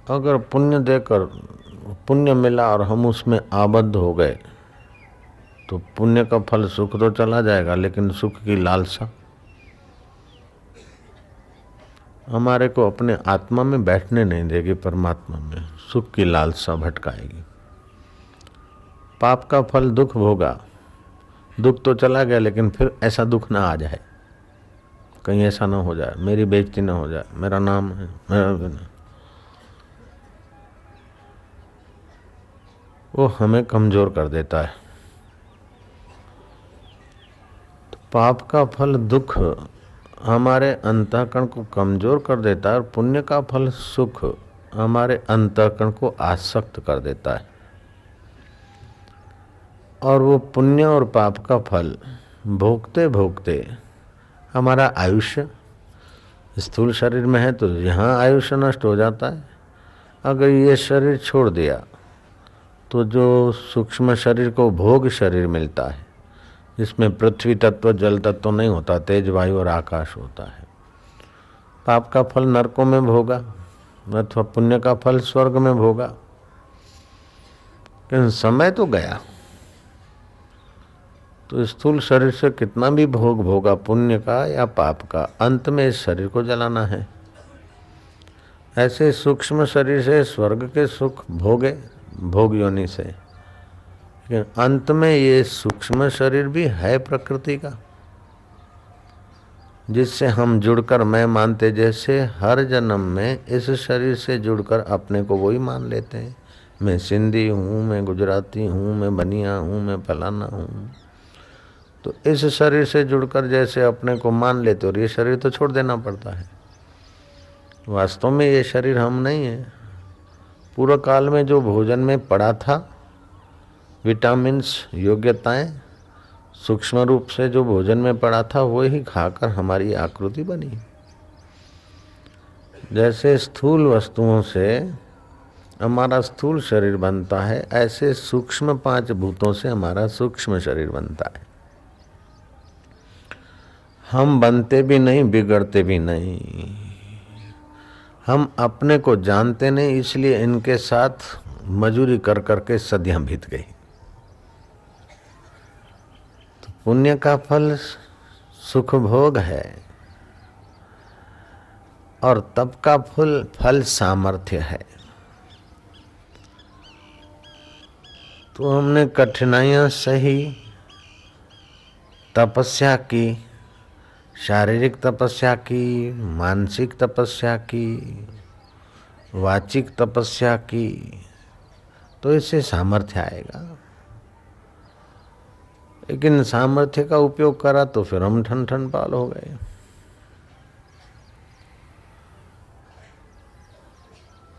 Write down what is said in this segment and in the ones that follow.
अगर पुण्य देकर पुण्य मिला और हम उसमें आबद्ध हो गए तो पुण्य का फल सुख तो चला जाएगा, लेकिन सुख की लालसा हमारे को अपने आत्मा में बैठने नहीं देगी, परमात्मा में सुख की लालसा भटकाएगी। पाप का फल दुख भोगा, दुख तो चला गया, लेकिन फिर ऐसा दुख ना आ जाए, कहीं ऐसा ना हो जाए मेरी बेइज्जती ना हो जाए, मेरा नाम है मेरा, वो हमें कमजोर कर देता है। तो पाप का फल दुख हमारे अंतःकरण को कमजोर कर देता है और पुण्य का फल सुख हमारे अंतःकरण को आसक्त कर देता है। और वो पुण्य और पाप का फल भोगते भोगते हमारा आयुष्य, स्थूल शरीर में है तो यहाँ आयुष्य नष्ट हो जाता है। अगर ये शरीर छोड़ दिया तो जो सूक्ष्म शरीर को भोग शरीर मिलता है, जिसमें पृथ्वी तत्व जल तत्व नहीं होता, तेज वायु और आकाश होता है। पाप का फल नरकों में भोगा अथवा पुण्य का फल स्वर्ग में भोगा, लेकिन समय तो गया। तो स्थूल शरीर से कितना भी भोग भोगा, पुण्य का या पाप का, अंत में इस शरीर को जलाना है। ऐसे सूक्ष्म शरीर से स्वर्ग के सुख भोगे भोग योनि से, लेकिन अंत में ये सूक्ष्म शरीर भी है प्रकृति का, जिससे हम जुड़कर मैं मानते, जैसे हर जन्म में इस शरीर से जुड़कर अपने को वही मान लेते हैं। मैं सिंधी हूँ, मैं गुजराती हूँ, मैं बनिया हूँ, मैं फलाना हूँ। तो इस शरीर से जुड़कर जैसे अपने को मान लेते, और ये शरीर तो छोड़ देना पड़ता है। वास्तव में ये शरीर हम नहीं है। पूर्व काल में जो भोजन में पड़ा था, विटामिन्स, योग्यताएं, सूक्ष्म रूप से जो भोजन में पड़ा था वही खाकर हमारी आकृति बनी। जैसे स्थूल वस्तुओं से हमारा स्थूल शरीर बनता है, ऐसे सूक्ष्म 5 भूतों से हमारा सूक्ष्म शरीर बनता है। हम बनते भी नहीं, बिगड़ते भी नहीं। हम अपने को जानते नहीं, इसलिए इनके साथ मजूरी कर करके सदियां बीत गई। तो पुण्य का फल सुख भोग है और तप का फल सामर्थ्य है। तो हमने कठिनाइयां सही, तपस्या की, शारीरिक तपस्या की, मानसिक तपस्या की, वाचिक तपस्या की, तो इससे सामर्थ्य आएगा। लेकिन सामर्थ्य का उपयोग करा तो फिर हम ठन ठन पाल हो गए।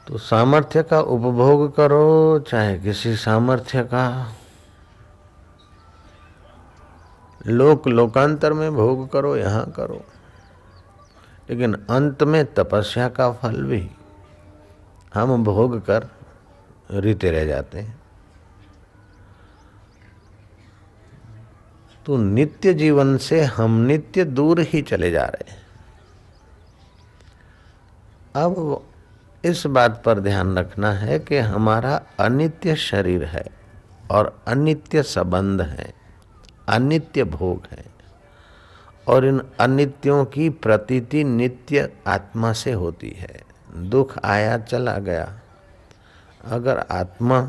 तो सामर्थ्य का उपभोग करो, चाहे किसी सामर्थ्य का लोकांतर में भोग करो, यहाँ करो, लेकिन अंत में तपस्या का फल भी हम भोग कर रीते रह जाते हैं। तो नित्य जीवन से हम नित्य दूर ही चले जा रहे हैं। अब इस बात पर ध्यान रखना है कि हमारा अनित्य शरीर है और अनित्य संबंध है, अनित्य भोग है, और इन अनित्यों की प्रतीति नित्य आत्मा से होती है। दुख आया चला गया। अगर आत्मा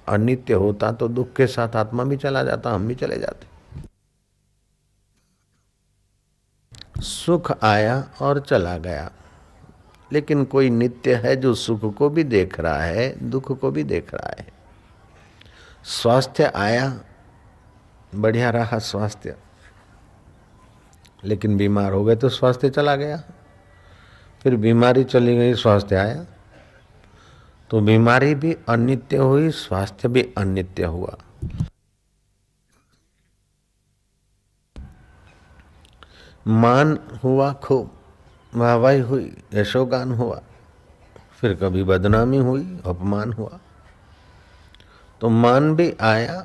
अनित्य होता तो दुख के साथ आत्मा भी चला जाता, हम भी चले जाते। सुख आया और चला गया, लेकिन कोई नित्य है जो सुख को भी देख रहा है, दुख को भी देख रहा है। स्वास्थ्य आया, बढ़िया रहा स्वास्थ्य, लेकिन बीमार हो गए तो स्वास्थ्य चला गया। फिर बीमारी चली गई, स्वास्थ्य आया, तो बीमारी भी अनित्य हुई, स्वास्थ्य भी अनित्य हुआ। मान हुआ खूब, वाहवाही हुई, यशोगान हुआ, फिर कभी बदनामी हुई, अपमान हुआ। तो मान भी आया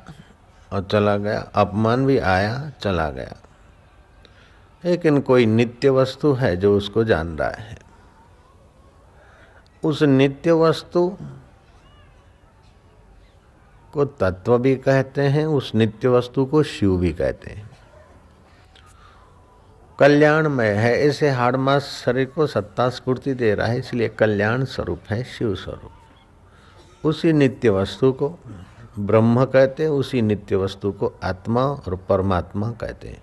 और चला गया, अपमान भी आया चला गया, लेकिन कोई नित्य वस्तु है जो उसको जान रहा है। उस नित्य वस्तु को तत्व भी कहते हैं, उस नित्य वस्तु को शिव भी कहते हैं। कल्याणमय है, ऐसे हाड़ मास शरीर को सत्ता स्फूर्ति दे रहा है, इसलिए कल्याण स्वरूप है, शिव स्वरूप। उसी नित्य वस्तु को ब्रह्म कहते हैं, उसी नित्य वस्तु को आत्मा और परमात्मा कहते हैं।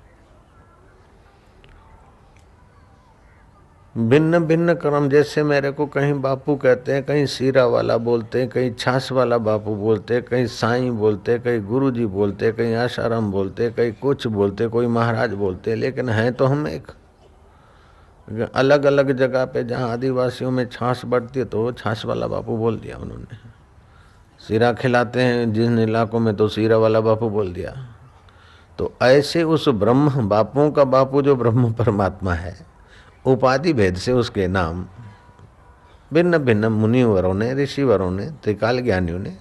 भिन्न भिन्न कर्म, जैसे मेरे को कहीं बापू कहते हैं, कहीं सीरा वाला बोलते हैं, कहीं छाछ वाला बापू बोलते हैं, कहीं साईं बोलते हैं, कहीं गुरुजी बोलते हैं, कहीं आशाराम बोलते हैं, कहीं कुछ बोलते हैं, कोई महाराज बोलते हैं, लेकिन हैं तो हम एक। अलग अलग जगह पे जहाँ आदिवासियों में छाछ बढ़ती है तो छाछ वाला बापू बोल दिया उन्होंने। सीरा खिलाते हैं जिन इलाकों में तो सीरा वाला बापू बोल दिया। तो ऐसे उस ब्रह्म बापुओं का बापू जो ब्रह्म परमात्मा है, उपाधि भेद से उसके नाम भिन्न भिन्न मुनिवरों ने, ऋषिवरों ने, त्रिकाल ज्ञानियों ने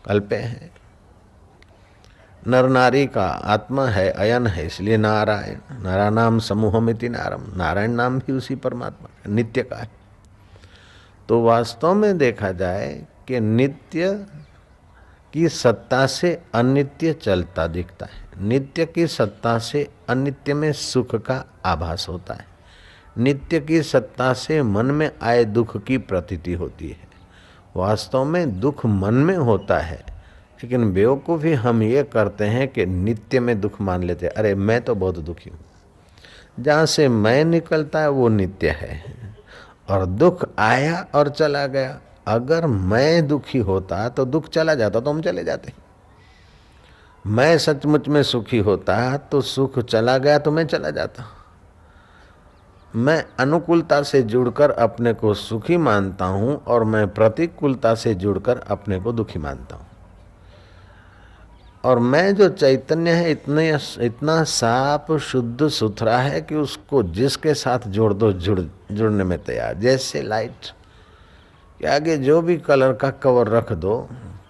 कल्पे हैं। नर नारी का आत्मा है, अयन है, इसलिए नारायण, नारायणाम समूहमिति नारम, नारायण नाम भी उसी परमात्मा का नित्य का है। तो वास्तव में देखा जाए कि नित्य की सत्ता से अनित्य चलता दिखता है, नित्य की सत्ता से अनित्य में सुख का आभास होता है, नित्य की सत्ता से मन में आए दुख की प्रतीति होती है। वास्तव में दुख मन में होता है, लेकिन बेवकूफ़ी हम ये करते हैं कि नित्य में दुख मान लेते हैं। अरे मैं तो बहुत दुखी हूँ, जहाँ से मैं निकलता है वो नित्य है, और दुख आया और चला गया। अगर मैं दुखी होता तो दुख चला जाता तो हम चले जाते। मैं सचमुच में सुखी होता तो सुख चला गया तो मैं चला जाता। मैं अनुकूलता से जुड़कर अपने को सुखी मानता हूँ और मैं प्रतिकूलता से जुड़कर अपने को दुखी मानता हूँ। और मैं जो चैतन्य है इतना साफ शुद्ध सुथरा है कि उसको जिसके साथ जोड़ दो जुड़ने में तैयार। जैसे लाइट के आगे जो भी कलर का कवर रख दो,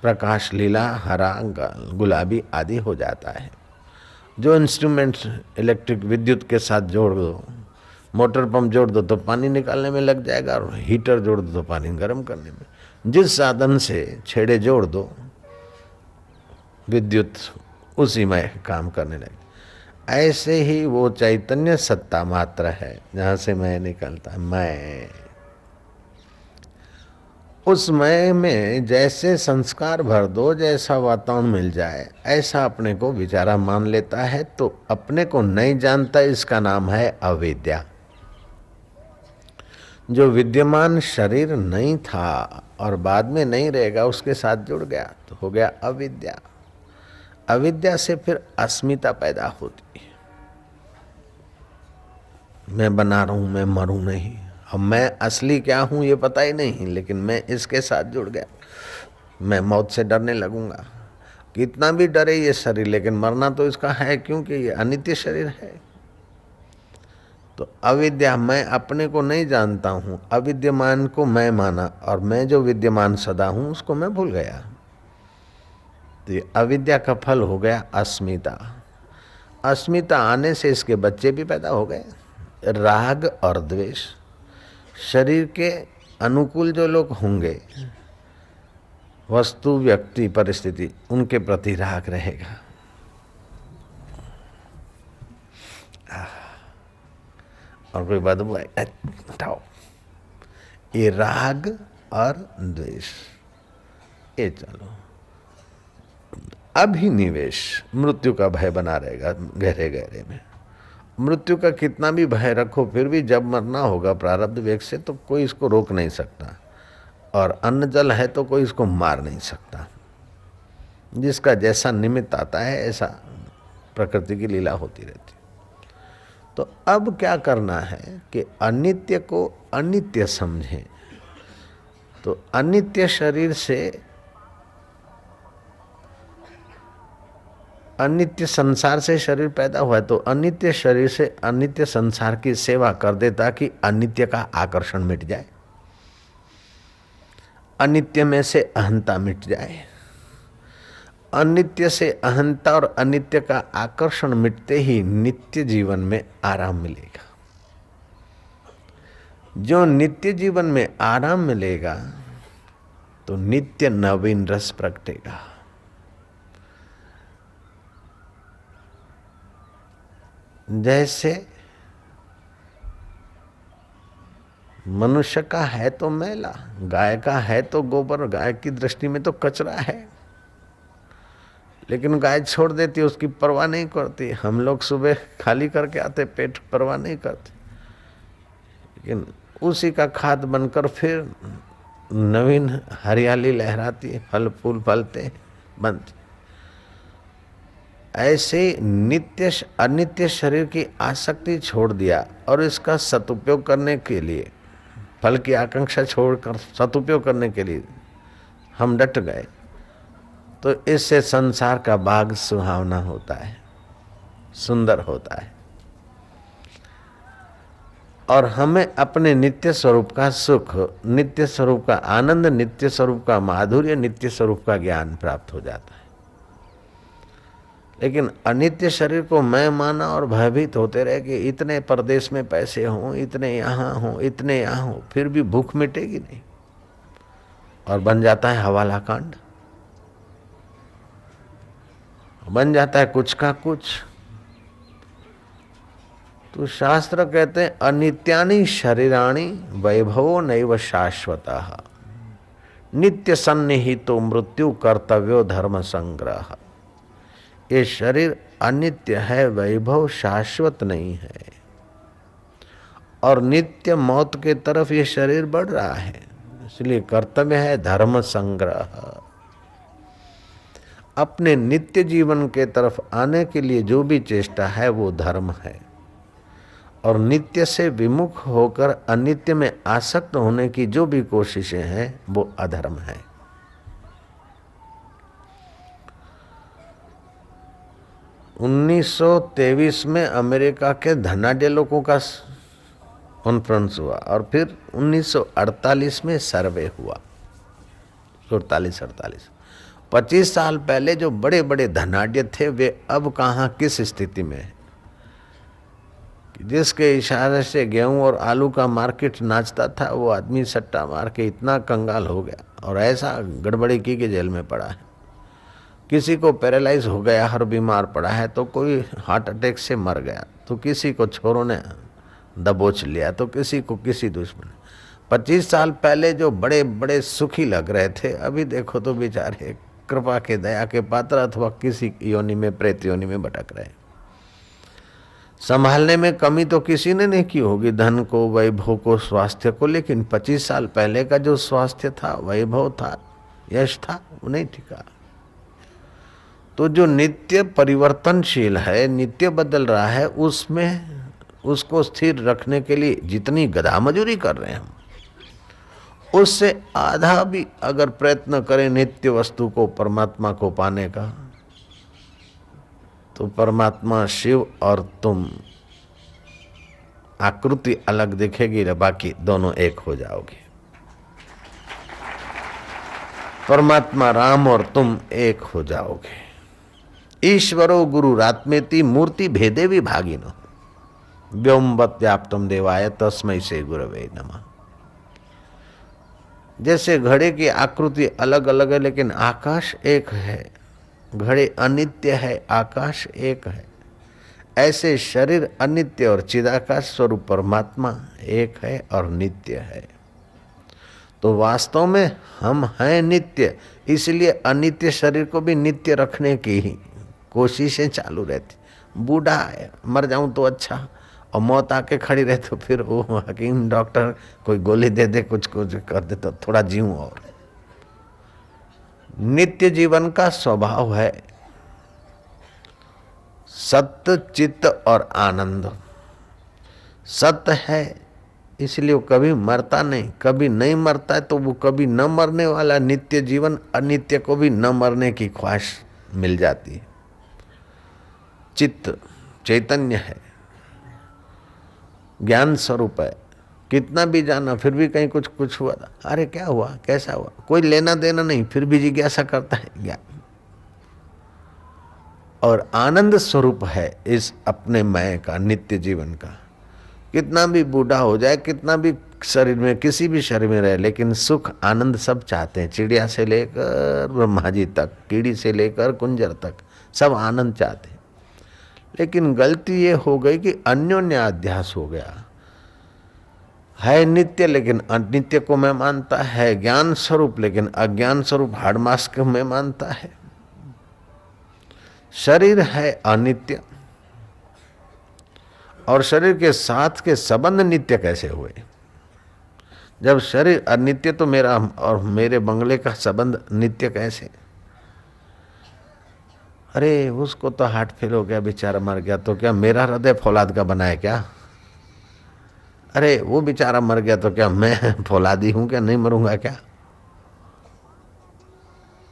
प्रकाश लीला, हरा, गुलाबी आदि हो जाता है। जो इंस्ट्रूमेंट्स इलेक्ट्रिक विद्युत के साथ जोड़ दो, मोटर पंप जोड़ दो तो पानी निकालने में लग जाएगा, और हीटर जोड़ दो तो पानी गर्म करने में। जिस साधन से छेड़े जोड़ दो विद्युत उसी में काम करने लगे। ऐसे ही वो चैतन्य सत्ता मात्र है जहाँ से मैं निकलता है। मैं उस मैं में जैसे संस्कार भर दो, जैसा वातावरण मिल जाए, ऐसा अपने को विचारा मान लेता है तो अपने को नहीं जानता। इसका नाम है अविद्या। जो विद्यमान शरीर नहीं था और बाद में नहीं रहेगा, उसके साथ जुड़ गया तो हो गया अविद्या। अविद्या से फिर अस्मिता पैदा होती है। मैं बना रहा हूं, मैं मरूं नहीं। अब मैं असली क्या हूं ये पता ही नहीं, लेकिन मैं इसके साथ जुड़ गया। मैं मौत से डरने लगूंगा। कितना भी डरे ये शरीर, लेकिन मरना तो इसका है, क्योंकि ये अनित्य शरीर है। तो अविद्या, मैं अपने को नहीं जानता हूं, अविद्यमान को मैं माना, और मैं जो विद्यमान सदा हूं उसको मैं भूल गया। तो ये अविद्या का फल हो गया अस्मिता। अस्मिता आने से इसके बच्चे भी पैदा हो गए, राग और द्वेष। शरीर के अनुकूल जो लोग होंगे, वस्तु, व्यक्ति, परिस्थिति, उनके प्रति राग रहेगा। और कोई बदबू है, हटाओ। ये राग और द्वेष, ये चलो। अभिनिवेश, मृत्यु का भय बना रहेगा गहरे गहरे में। मृत्यु का कितना भी भय रखो, फिर भी जब मरना होगा प्रारब्ध वेग से, तो कोई इसको रोक नहीं सकता। और अन्न जल है तो कोई इसको मार नहीं सकता। जिसका जैसा निमित्त आता है ऐसा प्रकृति की लीला होती रहती। तो अब क्या करना है कि अनित्य को अनित्य समझें। तो अनित्य शरीर से, अनित्य संसार से शरीर पैदा हुआ है, तो अनित्य शरीर से अनित्य संसार की सेवा कर दे ताकि अनित्य का आकर्षण मिट जाए, अनित्य में से अहंता मिट जाए। अनित्य से अहंता और अनित्य का आकर्षण मिटते ही नित्य जीवन में आराम मिलेगा। जो नित्य जीवन में आराम मिलेगा तो नित्य नवीन रस प्रगटेगा। जैसे मनुष्य का है तो मैला, गाय का है तो गोबर, गाय की दृष्टि में तो कचरा है, लेकिन गाय छोड़ देती, उसकी परवाह नहीं करती। हम लोग सुबह खाली करके आते, पेट परवाह नहीं करते, लेकिन उसी का खाद बनकर फिर नवीन हरियाली लहराती है, फल फूल फलते बनते। ऐसे नित्य अनित्य शरीर की आसक्ति छोड़ दिया और इसका सदुपयोग करने के लिए, फल की आकांक्षा छोड़कर सदुपयोग करने के लिए हम डट गए, तो इससे संसार का बाग सुहावना होता है, सुंदर होता है। और हमें अपने नित्य स्वरूप का सुख, नित्य स्वरूप का आनंद, नित्य स्वरूप का माधुर्य, नित्य स्वरूप का ज्ञान प्राप्त हो जाता है। लेकिन अनित्य शरीर को मैं माना और भयभीत होते रहे कि इतने परदेश में पैसे हों, इतने यहाँ हों, इतने यहाँ हों, फिर भी भूख मिटेगी नहीं, और बन जाता है हवाला कांड, बन जाता है कुछ का कुछ। तो शास्त्र कहते हैं अनित्यानि शरीराणि वैभवो नैव शाश्वतः, नित्य सन्निहितो मृत्यु कर्तव्यो धर्म संग्रह। ये शरीर अनित्य है, वैभव शाश्वत नहीं है, और नित्य मौत के तरफ ये शरीर बढ़ रहा है, इसलिए कर्तव्य है धर्म संग्रह। अपने नित्य जीवन के तरफ आने के लिए जो भी चेष्टा है वो धर्म है, और नित्य से विमुख होकर अनित्य में आसक्त होने की जो भी कोशिशें हैं वो अधर्म है। उन्नीस 1923 में अमेरिका के धनाढ्य लोगों का कॉन्फ्रेंस हुआ, और फिर 1948 में सर्वे हुआ, 48 25 साल पहले जो बड़े बड़े धनाढ्य थे वे अब कहाँ किस स्थिति में है, जिसके इशारे से गेहूं और आलू का मार्केट नाचता था, वो आदमी सट्टा मार के इतना कंगाल हो गया और ऐसा गड़बड़ी की कि जेल में पड़ा है। किसी को पैरालाइज हो गया, हर बीमार पड़ा है, तो कोई हार्ट अटैक से मर गया, तो किसी को छोरों ने दबोच लिया, तो किसी को किसी दुश्मन। 25 साल पहले जो बड़े बड़े सुखी लग रहे थे, अभी देखो तो बेचारे कृपा के दया के पात्र अथवा किसी योनि में, प्रेत योनि में भटक रहे। संभालने में कमी तो किसी ने नहीं की होगी, धन को, वैभव को, स्वास्थ्य को, लेकिन 25 साल पहले का जो स्वास्थ्य था, वैभव था, यश था, वो नहीं टिका। तो जो नित्य परिवर्तनशील है, नित्य बदल रहा है, उसमें उसको स्थिर रखने के लिए जितनी गधा मजूरी कर रहे हैं हम, उससे आधा भी अगर प्रयत्न करें नित्य वस्तु को, परमात्मा को पाने का, तो परमात्मा शिव और तुम आकृति अलग दिखेगी, बाकी दोनों एक हो जाओगे। परमात्मा राम और तुम एक हो जाओगे। ईश्वरो गुरुरात्मेति मूर्ति भेदे विभागिनो व्योमवत् व्याप्तम देवाय तस्मै से गुरवे नमः। जैसे घड़े की आकृति अलग अलग है, लेकिन आकाश एक है। घड़े अनित्य है, आकाश एक है। ऐसे शरीर अनित्य और चिदाकाश स्वरूप परमात्मा एक है और नित्य है। तो वास्तव में हम हैं नित्य, इसलिए अनित्य शरीर को भी नित्य रखने की ही कोशिशें चालू रहती। बूढ़ा है, मर जाऊं तो अच्छा, और मौत आके खड़ी रहे तो फिर वो हकीम डॉक्टर कोई गोली दे दे, कुछ कुछ कर दे तो थोड़ा जीऊं। और नित्य जीवन का स्वभाव है सत्य, चित्त और आनंद। सत्य है इसलिए वो कभी मरता नहीं, कभी नहीं मरता है, तो वो कभी न मरने वाला नित्य जीवन अनित्य को भी न मरने की ख्वाहिश मिल जाती है। चित्त चैतन्य है, ज्ञान स्वरूप है, कितना भी जाना फिर भी कहीं कुछ कुछ हुआ था, अरे क्या हुआ, कैसा हुआ, कोई लेना देना नहीं, फिर भी जिज्ञासा करता है ज्ञान। और आनंद स्वरूप है इस अपने मैं का, नित्य जीवन का। कितना भी बूढ़ा हो जाए, कितना भी शरीर में, किसी भी शरीर में रहे, लेकिन सुख आनंद सब चाहते हैं। चिड़िया से लेकर ब्रह्मा जी तक, कीड़ी से लेकर कुंजर तक, सब आनंद चाहते हैं। लेकिन गलती ये हो गई कि अन्योन्य अध्यास हो गया। है नित्य लेकिन अनित्य को मैं मानता है, ज्ञान स्वरूप लेकिन अज्ञान स्वरूप हाड़ मास को मैं मानता है। शरीर है अनित्य और शरीर के साथ के संबंध नित्य कैसे हुए? जब शरीर अनित्य तो मेरा और मेरे बंगले का संबंध नित्य कैसे? अरे उसको तो हार्ट फेल हो गया, बेचारा मर गया, तो क्या मेरा हृदय फौलाद का बना है क्या? अरे वो बेचारा मर गया तो क्या मैं फौलादी हूं क्या? नहीं मरूंगा क्या?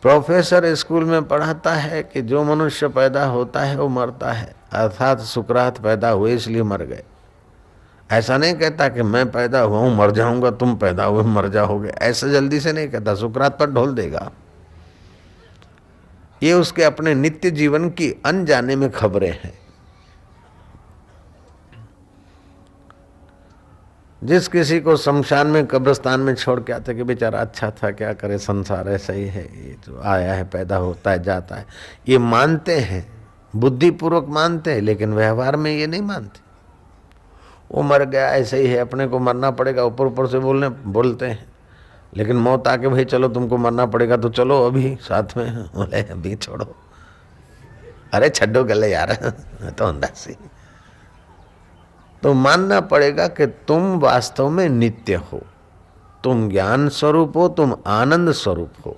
प्रोफेसर स्कूल में पढ़ाता है कि जो मनुष्य पैदा होता है वो मरता है, अर्थात सुकरात पैदा हुए इसलिए मर गए। ऐसा नहीं कहता कि मैं पैदा हुआ हूं मर जाऊंगा, तुम पैदा हुए मर जाओगे, ऐसा जल्दी से नहीं कहता, सुकरात पर ढोल देगा। ये उसके अपने नित्य जीवन की अनजाने में खबरें हैं। जिस किसी को शमशान में, कब्रिस्तान में छोड़ के आते कि बेचारा अच्छा था, क्या करे, संसार ऐसा ही है, ये जो आया है पैदा होता है जाता है, ये मानते हैं, बुद्धिपूर्वक मानते हैं, लेकिन व्यवहार में ये नहीं मानते। वो मर गया ऐसे ही है, अपने को मरना पड़ेगा, ऊपर ऊपर से बोलते हैं, लेकिन मौत आके भाई चलो तुमको मरना पड़ेगा तो चलो अभी साथ में, बोले अभी छोड़ो, अरे छड्डो गले यार तो अंदासी। तो मानना पड़ेगा कि तुम वास्तव में नित्य हो, तुम ज्ञान स्वरूप हो, तुम आनंद स्वरूप हो।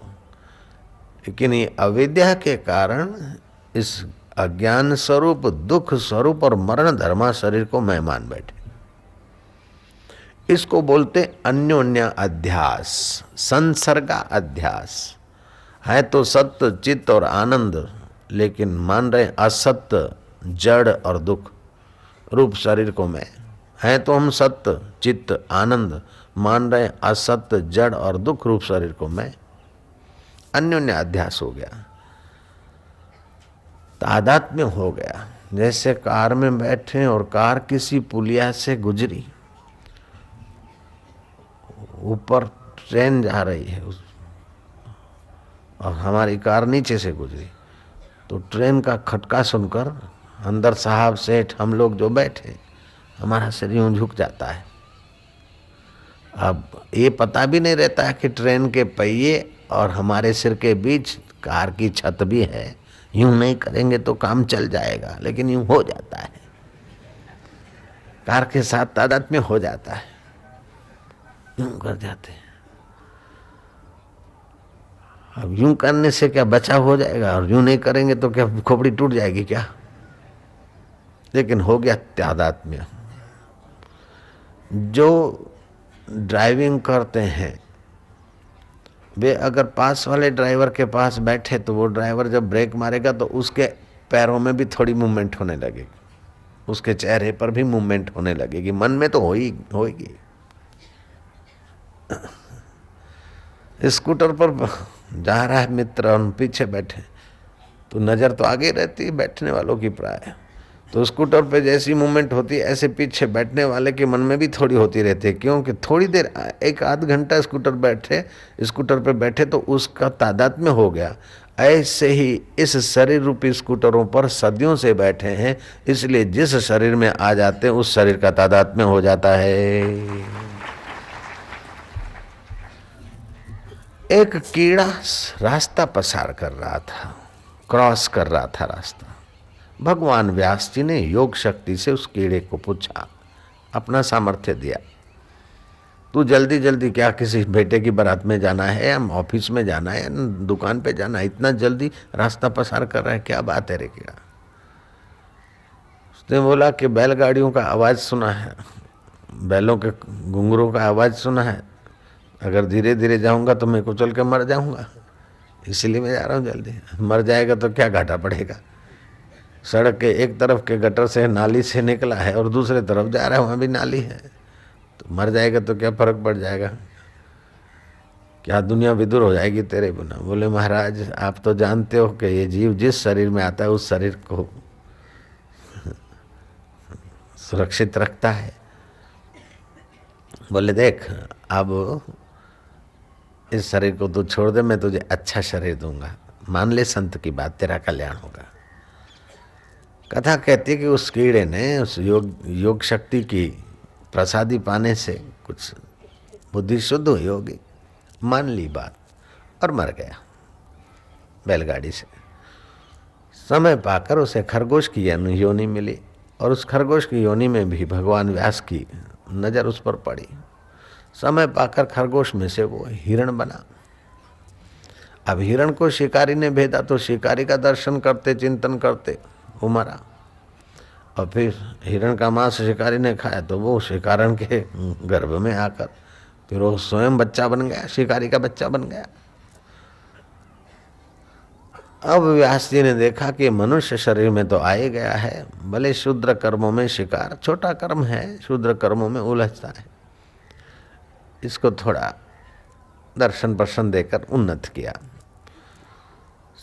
लेकिन ये अविद्या के कारण इस अज्ञान स्वरूप, दुख स्वरूप और मरण धर्मा शरीर को मैं मान बैठे। इसको बोलते अन्योन्य अध्यास, संसर्गा अध्यास। है तो सत्य चित्त और आनंद, लेकिन मान रहे असत्य जड़ और दुख रूप शरीर को मैं। है तो हम सत्य चित्त आनंद, मान रहे असत्य जड़ और दुख रूप शरीर को मैं। अन्योन्य अध्यास हो गया, तादात्म्य हो गया। जैसे कार में बैठे और कार किसी पुलिया से गुजरी, ऊपर ट्रेन जा रही है और हमारी कार नीचे से गुजरी, तो ट्रेन का खटका सुनकर अंदर साहब सेठ हम लोग जो बैठे, हमारा शरीर यूं झुक जाता है। अब ये पता भी नहीं रहता है कि ट्रेन के पहिए और हमारे सिर के बीच कार की छत भी है। यूं नहीं करेंगे तो काम चल जाएगा, लेकिन यूं हो जाता है, कार के साथ तादात्म्य हो जाता है, यूं कर जाते हैं। अब यूं करने से क्या बचाव हो जाएगा, और यूं नहीं करेंगे तो क्या खोपड़ी टूट जाएगी क्या? लेकिन हो गया तादात्म्य। जो ड्राइविंग करते हैं वे अगर पास वाले ड्राइवर के पास बैठे तो वो ड्राइवर जब ब्रेक मारेगा तो उसके पैरों में भी थोड़ी मूवमेंट होने लगेगी, उसके चेहरे पर भी मूवमेंट होने लगेगी, मन में तो होगी। स्कूटर पर जा रहा है मित्र और पीछे बैठे तो नज़र तो आगे रहती है बैठने वालों की प्राय, तो स्कूटर पे जैसी मूवमेंट होती है ऐसे पीछे बैठने वाले के मन में भी थोड़ी होती रहती है, क्योंकि थोड़ी देर, एक आध घंटा स्कूटर पे बैठे तो उसका तादात्म्य हो गया। ऐसे ही इस शरीर रूपी स्कूटरों पर सदियों से बैठे हैं, इसलिए जिस शरीर में आ जाते हैं उस शरीर का तादात्म्य हो जाता है। एक कीड़ा रास्ता पसार कर रहा था, क्रॉस कर रहा था रास्ता। भगवान व्यास जी ने योग शक्ति से उस कीड़े को पूछा, अपना सामर्थ्य दिया, तू जल्दी जल्दी क्या किसी बेटे की बारात में जाना है या ऑफिस में जाना है या दुकान पे जाना है, इतना जल्दी रास्ता पसार कर रहा है, क्या बात है रे कीड़ा? उसने बोला कि बैलगाड़ियों का आवाज़ सुना है, बैलों के घुंघरों का आवाज़ सुना है, अगर धीरे धीरे जाऊंगा तो मैं कुचल के मर जाऊंगा, इसीलिए मैं जा रहा हूँ जल्दी। मर जाएगा तो क्या घाटा पड़ेगा? सड़क के एक तरफ के गटर से नाली से निकला है और दूसरे तरफ जा रहा है, वहाँ भी नाली है, तो मर जाएगा तो क्या फर्क पड़ जाएगा? क्या दुनिया विदुर हो जाएगी तेरे बिना? बोले महाराज आप तो जानते हो कि ये जीव जिस शरीर में आता है उस शरीर को सुरक्षित रखता है, बोले देख अब इस शरीर को तू छोड़ दे, मैं तुझे अच्छा शरीर दूंगा, मान ले संत की बात, तेरा कल्याण होगा। कथा कहती है कि उस कीड़े ने उस योग शक्ति की प्रसादी पाने से कुछ बुद्धि शुद्ध हुई होगी, मान ली बात और मर गया बैलगाड़ी से। समय पाकर उसे खरगोश की योनि मिली और उस खरगोश की योनि में भी भगवान व्यास की नज़र उस पर पड़ी। समय पाकर खरगोश में से वो हिरण बना। अब हिरण को शिकारी ने भेदा तो शिकारी का दर्शन करते चिंतन करते वो मरा, और फिर हिरण का मांस शिकारी ने खाया तो वो शिकारण के गर्भ में आकर फिर वो स्वयं बच्चा बन गया, शिकारी का बच्चा बन गया। अब व्यास जी ने देखा कि मनुष्य शरीर में तो आ ही गया है, भले शूद्र कर्मों में शिकार छोटा कर्म है, शूद्र कर्मों में उलझता है, इसको थोड़ा दर्शन प्रशन देकर उन्नत किया।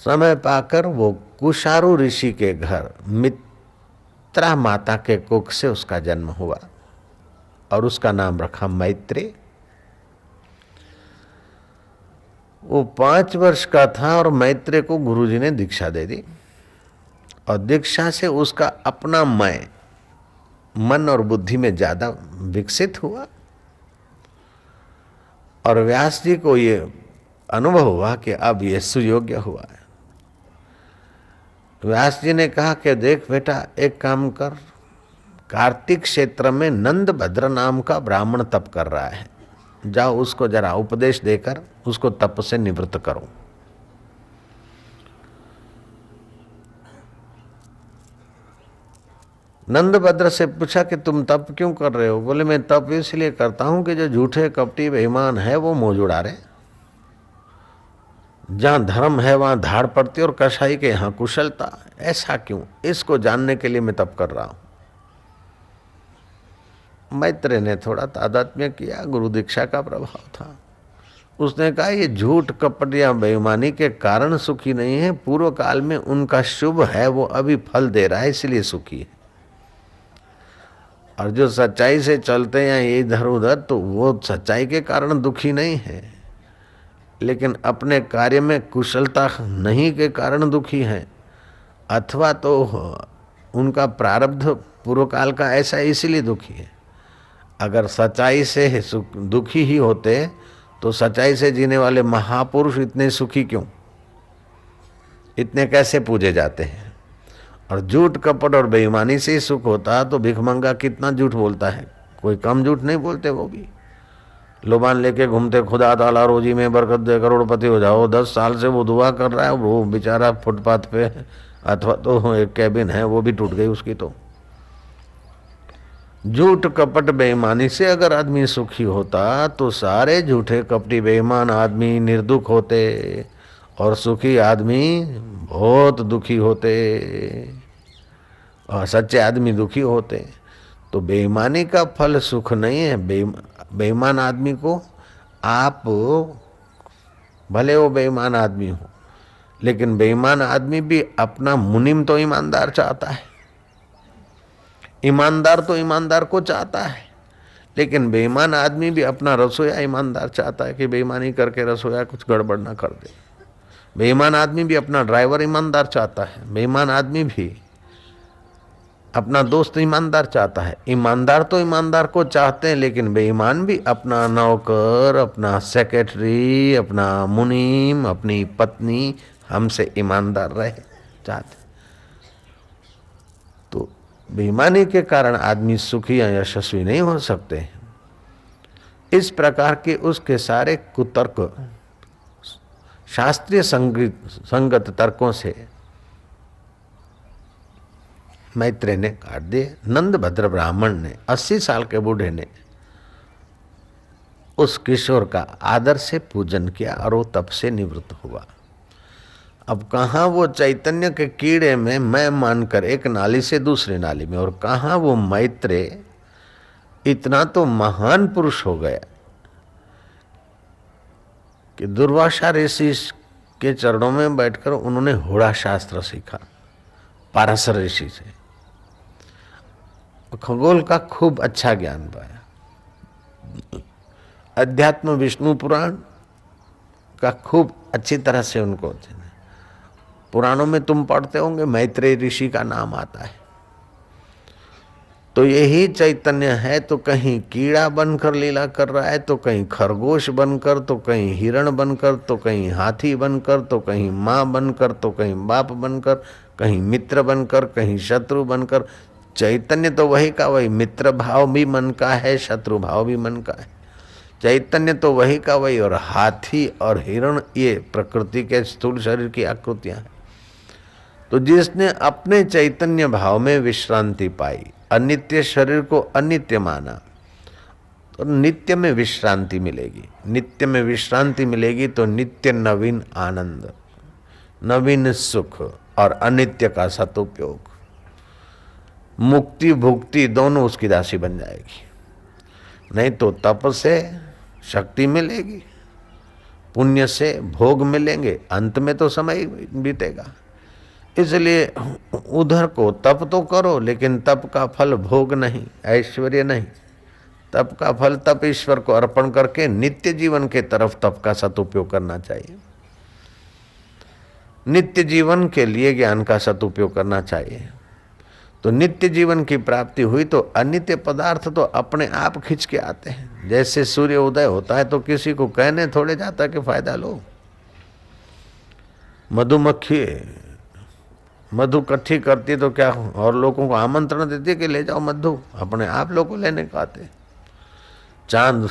समय पाकर वो कुशारु ऋषि के घर मित्रा माता के कुख से उसका जन्म हुआ और उसका नाम रखा मैत्रेय। वो 5 वर्ष का था और मैत्रेय को गुरुजी ने दीक्षा दे दी और दीक्षा से उसका अपना मैं मन और बुद्धि में ज्यादा विकसित हुआ और व्यास जी को ये अनुभव हुआ कि अब ये सुयोग्य हुआ है। व्यास जी ने कहा कि देख बेटा एक काम कर, कार्तिक क्षेत्र में नंद भद्र नाम का ब्राह्मण तप कर रहा है, जाओ उसको जरा उपदेश देकर उसको तप से निवृत्त करो। नंदभद्र से पूछा कि तुम तप क्यों कर रहे हो? बोले मैं तप इसलिए करता हूं कि जो झूठे कपटी बेईमान है वो मौज उड़ा रहे, जहां धर्म है वहां धाड़ पड़ती और कसाई के यहां कुशलता, ऐसा क्यों? इसको जानने के लिए मैं तप कर रहा हूं। मैत्रेय ने थोड़ा तादात्म्य किया, गुरु दीक्षा का प्रभाव था। उसने कहा ये झूठ कपट या बेईमानी के कारण सुखी नहीं है, पूर्व काल में उनका शुभ है वो अभी फल दे रहा है इसलिए सुखी है, और जो सच्चाई से चलते हैं ये इधर उधर तो वो सच्चाई के कारण दुखी नहीं है, लेकिन अपने कार्य में कुशलता नहीं के कारण दुखी है, अथवा तो उनका प्रारब्ध पूर्व काल का ऐसा इसीलिए दुखी है। अगर सच्चाई से दुखी ही होते तो सच्चाई से जीने वाले महापुरुष इतने सुखी क्यों, इतने कैसे पूजे जाते हैं? और झूठ कपट और बेईमानी से ही सुख होता तो भिखमंगा कितना झूठ बोलता है, कोई कम झूठ नहीं बोलते। वो भी लोबान लेके घूमते, खुदा ताला रोजी में बरकत दे करोड़पति हो जाओ, 10 साल से वो दुआ कर रहा है, वो बेचारा फुटपाथ पे अथवा तो एक कैबिन है वो भी टूट गई उसकी। तो झूठ कपट बेईमानी से अगर आदमी सुखी होता तो सारे झूठे कपटी बेईमान आदमी निर्दुख होते और सुखी आदमी बहुत दुखी होते और सच्चे आदमी दुखी होते। तो बेईमानी का फल सुख नहीं है। बेईमान आदमी को आप भले वो बेईमान आदमी हो, लेकिन बेईमान आदमी भी अपना मुनीम तो ईमानदार चाहता है, ईमानदार तो ईमानदार को चाहता है, लेकिन बेईमान आदमी भी अपना रसोया ईमानदार चाहता है कि बेईमानी करके रसोया कुछ गड़बड़ ना कर दे। बेईमान आदमी भी अपना ड्राइवर ईमानदार चाहता है, बेईमान आदमी भी अपना दोस्त ईमानदार चाहता है। ईमानदार तो ईमानदार को चाहते हैं, लेकिन बेईमान भी अपना नौकर, अपना सेक्रेटरी, अपना मुनीम, अपनी पत्नी हमसे ईमानदार रहे चाहते। तो बेईमानी के कारण आदमी सुखी या यशस्वी नहीं हो सकते। इस प्रकार के उसके सारे कुतर्क शास्त्रीय संगत तर्कों से मैत्रेय ने काट दिए। नंदभद्र ब्राह्मण ने 80 साल के बूढ़े ने उस किशोर का आदर से पूजन किया और वो तप से निवृत्त हुआ। अब कहाँ वो चैतन्य के कीड़े में मैं मानकर एक नाली से दूसरी नाली में, और कहाँ वो मैत्रेय इतना तो महान पुरुष हो गया कि दुर्वासा ऋषि के चरणों में बैठकर उन्होंने होड़ा शास्त्र सीखा पाराशर ऋषि से, खगोल का खूब अच्छा ज्ञान पाया। अध्यात्म विष्णु पुराण का खूब अच्छी तरह से उनको, पुराणों में तुम पढ़ते होंगे मैत्रेय ऋषि का नाम आता है। तो यही चैतन्य है, तो कहीं कीड़ा बनकर लीला कर रहा है, तो कहीं खरगोश बनकर, तो कहीं हिरण बनकर, तो कहीं हाथी बनकर, तो कहीं माँ बनकर, तो कहीं बाप बनकर, कहीं मित्र बनकर, कहीं शत्रु बनकर। चैतन्य तो वही का वही, मित्र भाव भी मन का है, शत्रु भाव भी मन का है। चैतन्य तो वही का वही, और हाथी और हिरण ये प्रकृति के स्थूल शरीर की आकृतियां हैं। तो जिसने अपने चैतन्य भाव में विश्रांति पाई, अनित्य शरीर को अनित्य माना, तो नित्य में विश्रांति मिलेगी। नित्य में विश्रांति मिलेगी तो नित्य नवीन आनंद, नवीन सुख और अनित्य का सदुपयोग, मुक्ति भुक्ति दोनों उसकी राशि बन जाएगी। नहीं तो तप से शक्ति मिलेगी, पुण्य से भोग मिलेंगे, अंत में तो समय बीतेगा। इसलिए उधर को तप तो करो, लेकिन तप का फल भोग नहीं, ऐश्वर्य नहीं। तप का फल तप ईश्वर को अर्पण करके नित्य जीवन के तरफ तप का सदुपयोग करना चाहिए। नित्य जीवन के लिए ज्ञान का सदुपयोग करना चाहिए। तो नित्य जीवन की प्राप्ति हुई तो अनित्य पदार्थ तो अपने आप खिंच के आते हैं। जैसे सूर्य उदय होता है तो किसी को कहने थोड़े जाता कि फायदा लो। मधुमक्खी मधु इकट्ठी करती तो क्या और लोगों को आमंत्रण देती कि ले जाओ मधु, अपने आप लोगों को लेने को आते। चांद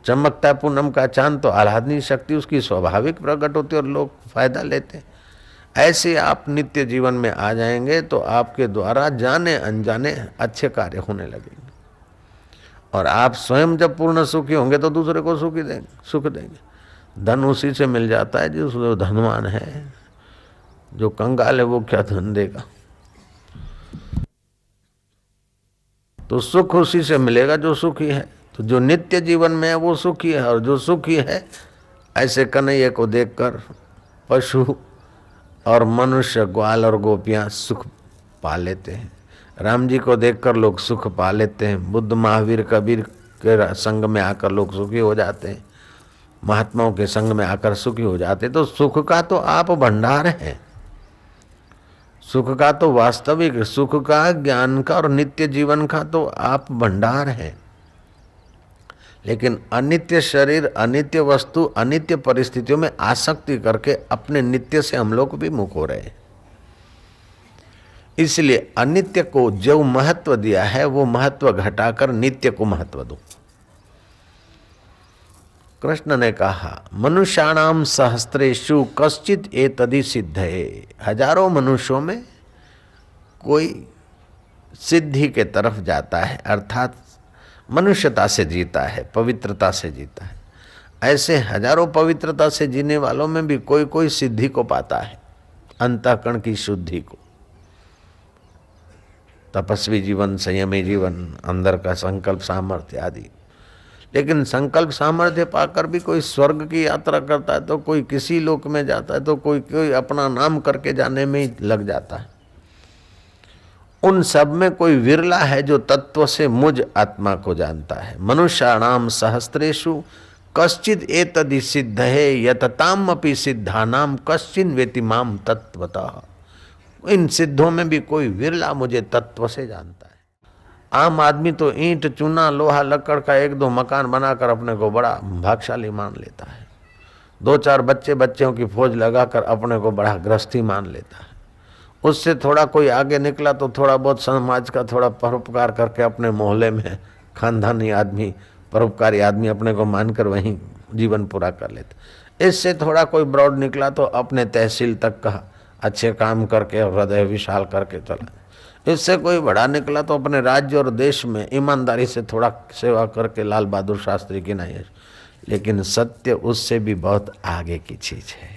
चमकता है, पूनम का चांद, तो आह्लादनी शक्ति उसकी स्वाभाविक प्रकट होती और लोग फायदा लेते। ऐसे आप नित्य जीवन में आ जाएंगे तो आपके द्वारा जाने अनजाने अच्छे कार्य होने लगेंगे, और आप स्वयं जब पूर्ण सुखी होंगे तो दूसरे को सुख देंगे। धन उसी से मिल जाता है जो धनवान है, जो कंगाल है वो क्या धन देगा। तो सुख उसी से मिलेगा जो सुखी है। तो जो नित्य जीवन में है वो सुखी है, और जो सुखी है ऐसे कन्हैया को देखकर पशु और मनुष्य, ग्वाल और गोपियां सुख पा लेते हैं। राम जी को देखकर लोग सुख पा लेते हैं। बुद्ध, महावीर, कबीर के संग में आकर लोग सुखी हो जाते हैं। महात्माओं के संग में आकर सुखी हो जाते। तो सुख का तो आप भंडार हैं। सुख का तो वास्तविक सुख का, ज्ञान का और नित्य जीवन का तो आप भंडार हैं। लेकिन अनित्य शरीर, अनित्य वस्तु, अनित्य परिस्थितियों में आसक्ति करके अपने नित्य से हम लोग भी मुख हो रहे हैं। इसलिए अनित्य को जो महत्व दिया है वो महत्व घटाकर नित्य को महत्व दो। कृष्ण ने कहा, मनुष्याणाम सहस्त्रेषु कश्चित एतदि सिद्धये। हजारों मनुष्यों में कोई सिद्धि के तरफ जाता है, अर्थात मनुष्यता से जीता है, पवित्रता से जीता है। ऐसे हजारों पवित्रता से जीने वालों में भी कोई कोई सिद्धि को पाता है, अंतःकरण की शुद्धि को। तपस्वी जीवन, संयमी जीवन, अंदर का संकल्प सामर्थ्य आदि। लेकिन संकल्प सामर्थ्य पाकर भी कोई स्वर्ग की यात्रा करता है, तो कोई किसी लोक में जाता है, तो कोई अपना नाम करके जाने में ही लग जाता है। उन सब में कोई विरला है जो तत्व से मुझ आत्मा को जानता है। मनुष्याणाम सहस्त्रेषु कश्चिद एतदि सिद्धये यततामपि सिद्धानाम कश्चिन वेति माम तत्वतः। इन सिद्धों में भी कोई विरला मुझे तत्व से जानता है। आम आदमी तो ईंट, चूना, लोहा, लकड़ का एक दो मकान बनाकर अपने को बड़ा भाग्यशाली मान लेता है। दो चार बच्चों की फौज लगाकर अपने को बड़ा गृहस्थी मान लेता है। उससे थोड़ा कोई आगे निकला तो थोड़ा बहुत समाज का थोड़ा परोपकार करके अपने मोहल्ले में खानदानी आदमी, परोपकारी आदमी अपने को मानकर वहीं जीवन पूरा कर लेते। इससे थोड़ा कोई ब्रॉड निकला तो अपने तहसील तक का अच्छे काम करके हृदय विशाल करके चला। इससे कोई बड़ा निकला तो अपने राज्य और देश में ईमानदारी से थोड़ा सेवा करके लाल बहादुर शास्त्री की नहीं है। लेकिन सत्य उससे भी बहुत आगे की चीज है।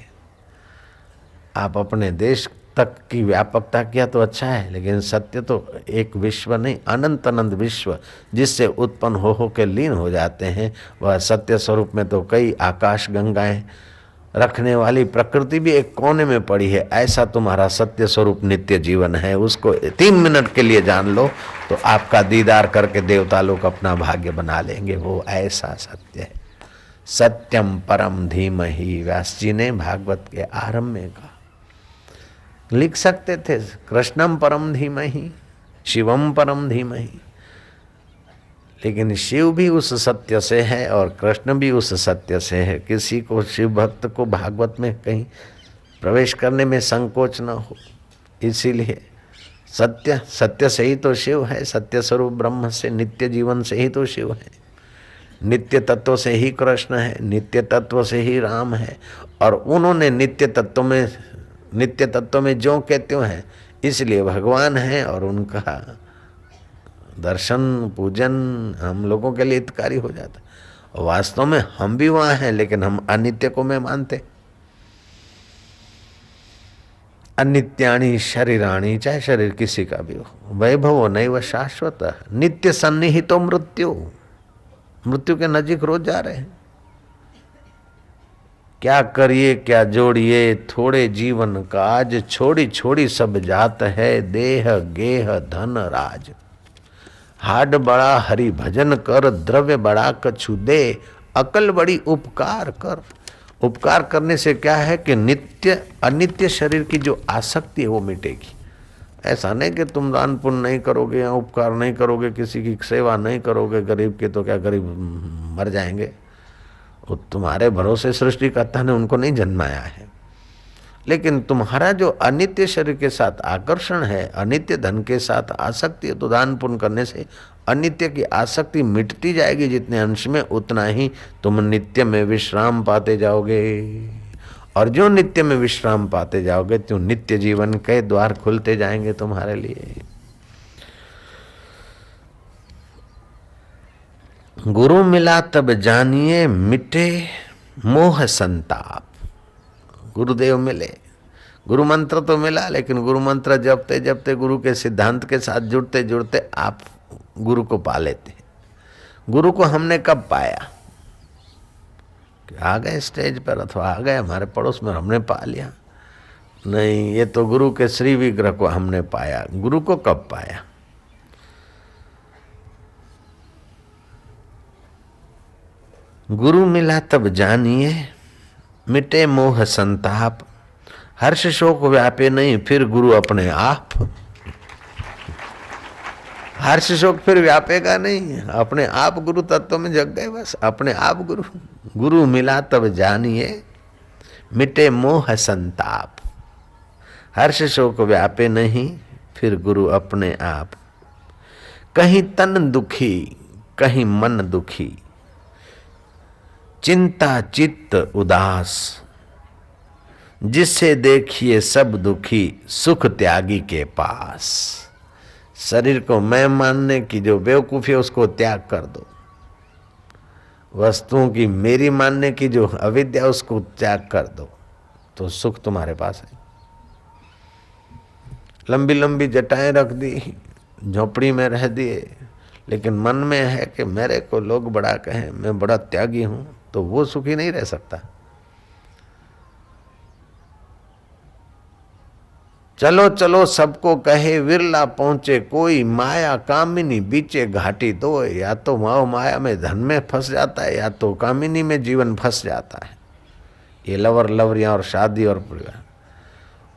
आप अपने देश तक की व्यापकता किया तो अच्छा है, लेकिन सत्य तो एक विश्व नहीं, अनंत अनंत विश्व जिससे उत्पन्न हो के लीन हो जाते हैं। वह सत्य स्वरूप में तो कई आकाश गंगाएं, रखने वाली प्रकृति भी एक कोने में पड़ी है। ऐसा तुम्हारा सत्य स्वरूप नित्य जीवन है। उसको 3 मिनट के लिए जान लो तो आपका दीदार करके देवता लोग अपना भाग्य बना लेंगे। वो ऐसा सत्य है। सत्यम परम धीमहि, व्यास जी ने भागवत के आरंभ में कहा। लिख सकते थे कृष्णम परम धीमहि, शिवम परम धीमहि, लेकिन शिव भी उस सत्य से है और कृष्ण भी उस सत्य से है। किसी को, शिव भक्त को भागवत में कहीं प्रवेश करने में संकोच न हो। इसीलिए सत्य, सत्य से ही तो शिव है। सत्य स्वरूप ब्रह्म से, नित्य जीवन से ही तो शिव है। नित्य तत्व से ही कृष्ण है, नित्य तत्व से ही राम है। और उन्होंने नित्य तत्व में जो कहते हैं इसलिए भगवान है। और उनका दर्शन पूजन हम लोगों के लिए हितकारी हो जाता है। वास्तव में हम भी वहां हैं, लेकिन हम अनित्य को मैं मानते। अनित्यानि शरीराणि, चाहे शरीर किसी का भी हो, वैभव नैव शाश्वत, नित्य सन्निहितो मृत्यु, मृत्यु के नजीक रोज जा रहे हैं। क्या करिए क्या जोड़िए, थोड़े जीवन काज, छोड़ी छोड़ी सब जात है, देह गेह धन राज। हाड बड़ा हरि भजन कर, द्रव्य बड़ा कछु दे, अकल बड़ी उपकार कर। उपकार करने से क्या है कि नित्य अनित्य शरीर की जो आसक्ति है वो मिटेगी। ऐसा नहीं कि तुम दान पुण्य नहीं करोगे या उपकार नहीं करोगे, किसी की सेवा नहीं करोगे, गरीब के, तो क्या गरीब मर जाएंगे। वो तुम्हारे भरोसे सृष्टिकर्ता ने उनको नहीं जन्माया है। लेकिन तुम्हारा जो अनित्य शरीर के साथ आकर्षण है, अनित्य धन के साथ आसक्ति है, तो दान पुण्य करने से अनित्य की आसक्ति मिटती जाएगी। जितने अंश में उतना ही तुम नित्य में विश्राम पाते जाओगे। और जो नित्य में विश्राम पाते जाओगे तो नित्य जीवन के द्वार खुलते जाएंगे तुम्हारे लिए। गुरु मिला तब जानिए, मिटे मोह संताप। गुरुदेव मिले, गुरु मंत्र तो मिला, लेकिन गुरु मंत्र जपते जपते, गुरु के सिद्धांत के साथ जुड़ते जुड़ते आप गुरु को पा लेते। गुरु को हमने कब पाया? कि आ गए स्टेज पर अथवा आ गए हमारे पड़ोस में, हमने पा लिया? नहीं, ये तो गुरु के श्री विग्रह को हमने पाया। गुरु को कब पाया? गुरु मिला तब जानिए, मिटे मोह संताप, हर्ष शोक व्यापे नहीं, फिर गुरु अपने आप। हर्ष शोक फिर व्यापेगा नहीं, अपने आप गुरु तत्व में जग गए बस, अपने आप गुरु। गुरु मिला तब जानिए, मिटे मोह संताप, हर्ष शोक व्यापे नहीं, फिर गुरु अपने आप। कहीं तन दुखी, कहीं मन दुखी, चिंता चित्त उदास, जिससे देखिए सब दुखी, सुख त्यागी के पास। शरीर को मैं मानने की जो बेवकूफी है उसको त्याग कर दो। वस्तुओं की मेरी मानने की जो अविद्या उसको त्याग कर दो, तो सुख तुम्हारे पास है। लंबी लंबी जटाएं रख दी, झोपड़ी में रह दिए, लेकिन मन में है कि मेरे को लोग बड़ा कहें, मैं बड़ा त्यागी हूं, तो वो सुखी नहीं रह सकता। चलो चलो सबको कहे, विरला पहुंचे कोई, माया कामिनी बीचे घाटी दो। या तो माया में धन में फंस जाता है, या तो कामिनी में जीवन फंस जाता है। ये लवर लवरियां और शादी और परिवार,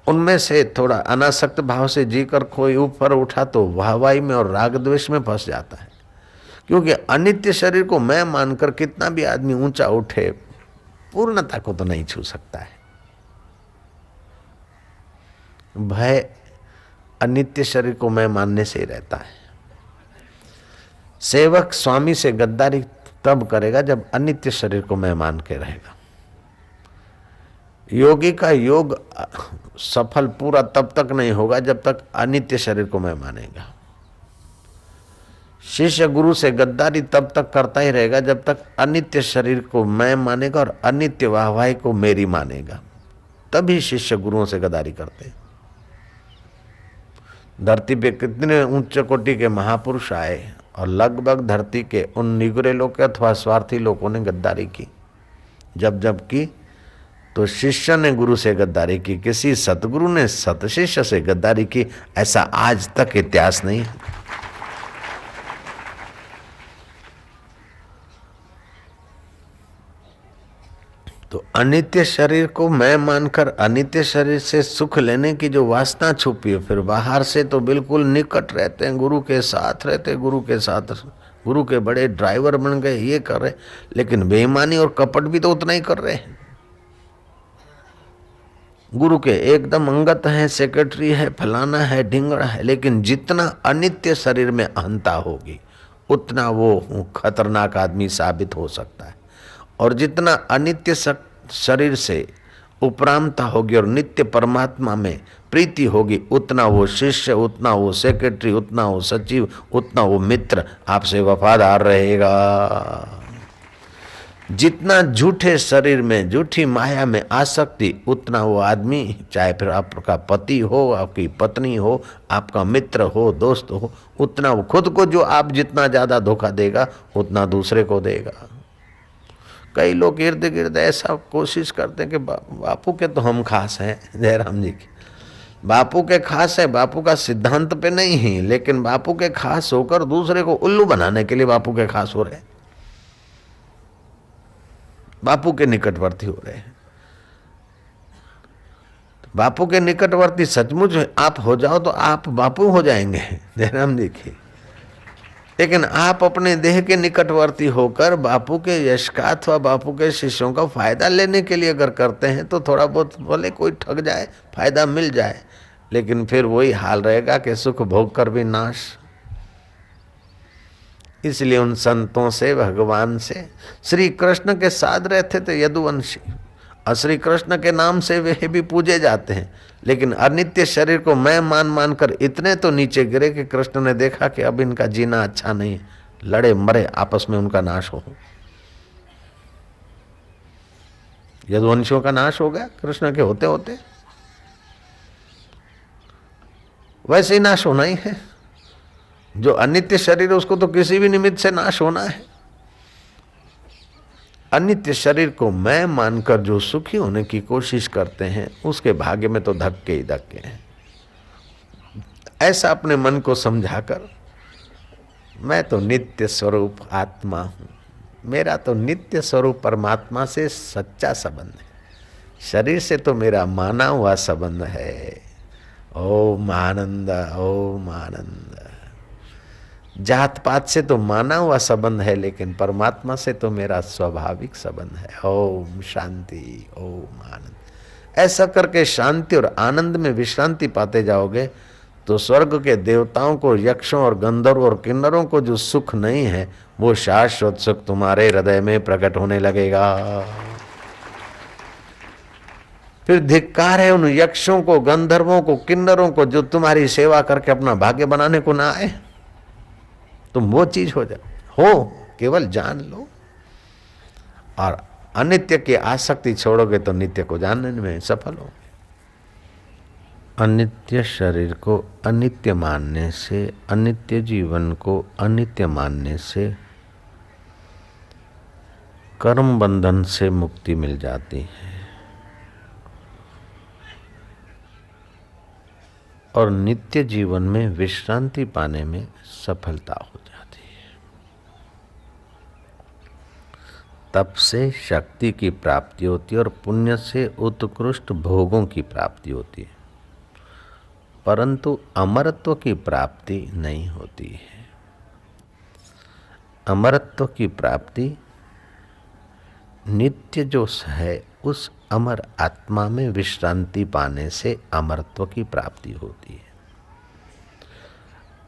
उनमें से थोड़ा अनासक्त भाव से जीकर कोई ऊपर उठा तो वाहवाही में और राग द्वेष में फंस जाता है। क्योंकि अनित्य शरीर को मैं मानकर कितना भी आदमी ऊंचा उठे, पूर्णता को तो नहीं छू सकता है। भय अनित्य शरीर को मैं मानने से ही रहता है। सेवक स्वामी से गद्दारी तब करेगा जब अनित्य शरीर को मैं मान के रहेगा। योगी का योग सफल पूरा तब तक नहीं होगा जब तक अनित्य शरीर को मैं मानेगा। शिष्य गुरु से गद्दारी तब तक करता ही रहेगा जब तक अनित्य शरीर को मैं मानेगा और अनित्य वाहवाही को मेरी मानेगा। तभी शिष्य गुरुओं से गद्दारी करते हैं। धरती पे कितने उच्च कोटि के महापुरुष आए और लगभग धरती के उन निगरे लोग अथवा स्वार्थी लोगों ने गद्दारी की। जब जब की तो शिष्य ने गुरु से गद्दारी की, किसी सतगुरु ने सत शिष्य से गद्दारी की, ऐसा आज तक इतिहास नहीं है। तो अनित्य शरीर को मैं मानकर अनित्य शरीर से सुख लेने की जो वासना छुपी है, फिर बाहर से तो बिल्कुल निकट रहते हैं, गुरु के साथ रहते, गुरु के साथ, गुरु के बड़े ड्राइवर बन गए, ये कर रहे, लेकिन बेईमानी और कपट भी तो उतना ही कर रहे हैं। गुरु के एकदम अंगत है, सेक्रेटरी है, फलाना है, ढिंगड़ा है, लेकिन जितना अनित्य शरीर में अहंता होगी उतना वो खतरनाक आदमी साबित हो सकता है। और जितना अनित्य शरीर से उपरामता होगी और नित्य परमात्मा में प्रीति होगी, उतना वो शिष्य, उतना वो सेक्रेटरी, उतना वो सचिव, उतना वो मित्र आपसे वफादार रहेगा। जितना झूठे शरीर में, झूठी माया में आसक्ति, उतना वो आदमी, चाहे फिर आपका पति हो, आपकी पत्नी हो, आपका मित्र हो, दोस्त हो, उतना वो खुद को जो आप जितना ज्यादा धोखा देगा उतना दूसरे को देगा। कई लोग इर्द गिर्द ऐसा कोशिश करते हैं कि बापू के तो हम खास हैं, जयराम जी के बापू के खास है, बापू का सिद्धांत पे नहीं ही, लेकिन बापू के खास होकर दूसरे को उल्लू बनाने के लिए बापू के खास हो रहे, बापू के निकटवर्ती हो रहे हैं। तो बापू के निकटवर्ती सचमुच आप हो जाओ तो आप बापू हो जाएंगे, जयराम जी की। लेकिन आप अपने देह के निकटवर्ती होकर बापू के यश का अथवा बापू के शिष्यों का फायदा लेने के लिए अगर करते हैं तो थोड़ा बहुत भले कोई ठग जाए, फायदा मिल जाए, लेकिन फिर वही हाल रहेगा कि सुख भोग कर भी नाश। इसलिए उन संतों से, भगवान से, श्री कृष्ण के साथ रहते थे यदुवंशी, और श्री कृष्ण के नाम से वे भी पूजे जाते हैं, लेकिन अनित्य शरीर को मैं मान मान कर इतने तो नीचे गिरे कि कृष्ण ने देखा कि अब इनका जीना अच्छा नहीं, लड़े मरे आपस में उनका नाश हो। यदुवंशियों का नाश हो गया कृष्ण के होते होते, वैसे ही नाश होना ही है। जो अनित्य शरीर है उसको तो किसी भी निमित्त से नाश होना है। अनित्य शरीर को मैं मानकर जो सुखी होने की कोशिश करते हैं उसके भाग्य में तो धक्के ही धक्के हैं। ऐसा अपने मन को समझाकर मैं तो नित्य स्वरूप आत्मा हूँ, मेरा तो नित्य स्वरूप परमात्मा से सच्चा संबंध है, शरीर से तो मेरा माना हुआ संबंध है। ओम आनंद, ओम आनंद। जात पात से तो माना हुआ संबंध है, लेकिन परमात्मा से तो मेरा स्वाभाविक संबंध है। ओम शांति, ओम आनंद। ऐसा करके शांति और आनंद में विश्रांति पाते जाओगे तो स्वर्ग के देवताओं को, यक्षों और गंधर्वों और किन्नरों को जो सुख नहीं है वो शाश्वत सुख तुम्हारे हृदय में प्रकट होने लगेगा। फिर धिक्कार है उन यक्षों को, गंधर्वों को, किन्नरों को जो तुम्हारी सेवा करके अपना भाग्य बनाने को ना आए। तुम वो चीज हो जाओ, हो केवल जान लो, और अनित्य की आसक्ति छोड़ोगे तो नित्य को जानने में सफल हो। अनित्य शरीर को अनित्य मानने से, अनित्य जीवन को अनित्य मानने से कर्म बंधन से मुक्ति मिल जाती है और नित्य जीवन में विश्रांति पाने में सफलता हो जाती है। तप से शक्ति की प्राप्ति होती है और पुण्य से उत्कृष्ट भोगों की प्राप्ति होती है, परंतु अमरत्व की प्राप्ति नहीं होती है। अमरत्व की प्राप्ति नित्य जो है उस अमर आत्मा में विश्रांति पाने से अमरत्व की प्राप्ति होती है।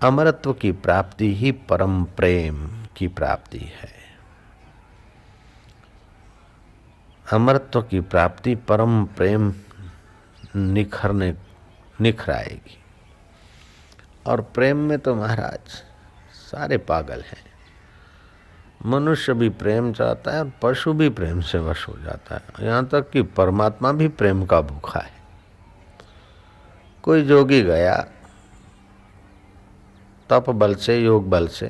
अमरत्व की प्राप्ति ही परम प्रेम की प्राप्ति है। अमरत्व की प्राप्ति परम प्रेम निखराएगी। और प्रेम में तो महाराज सारे पागल हैं। मनुष्य भी प्रेम चाहता है और पशु भी प्रेम से वश हो जाता है, यहाँ तक कि परमात्मा भी प्रेम का भूखा है। कोई जोगी गया तप बल से, योग बल से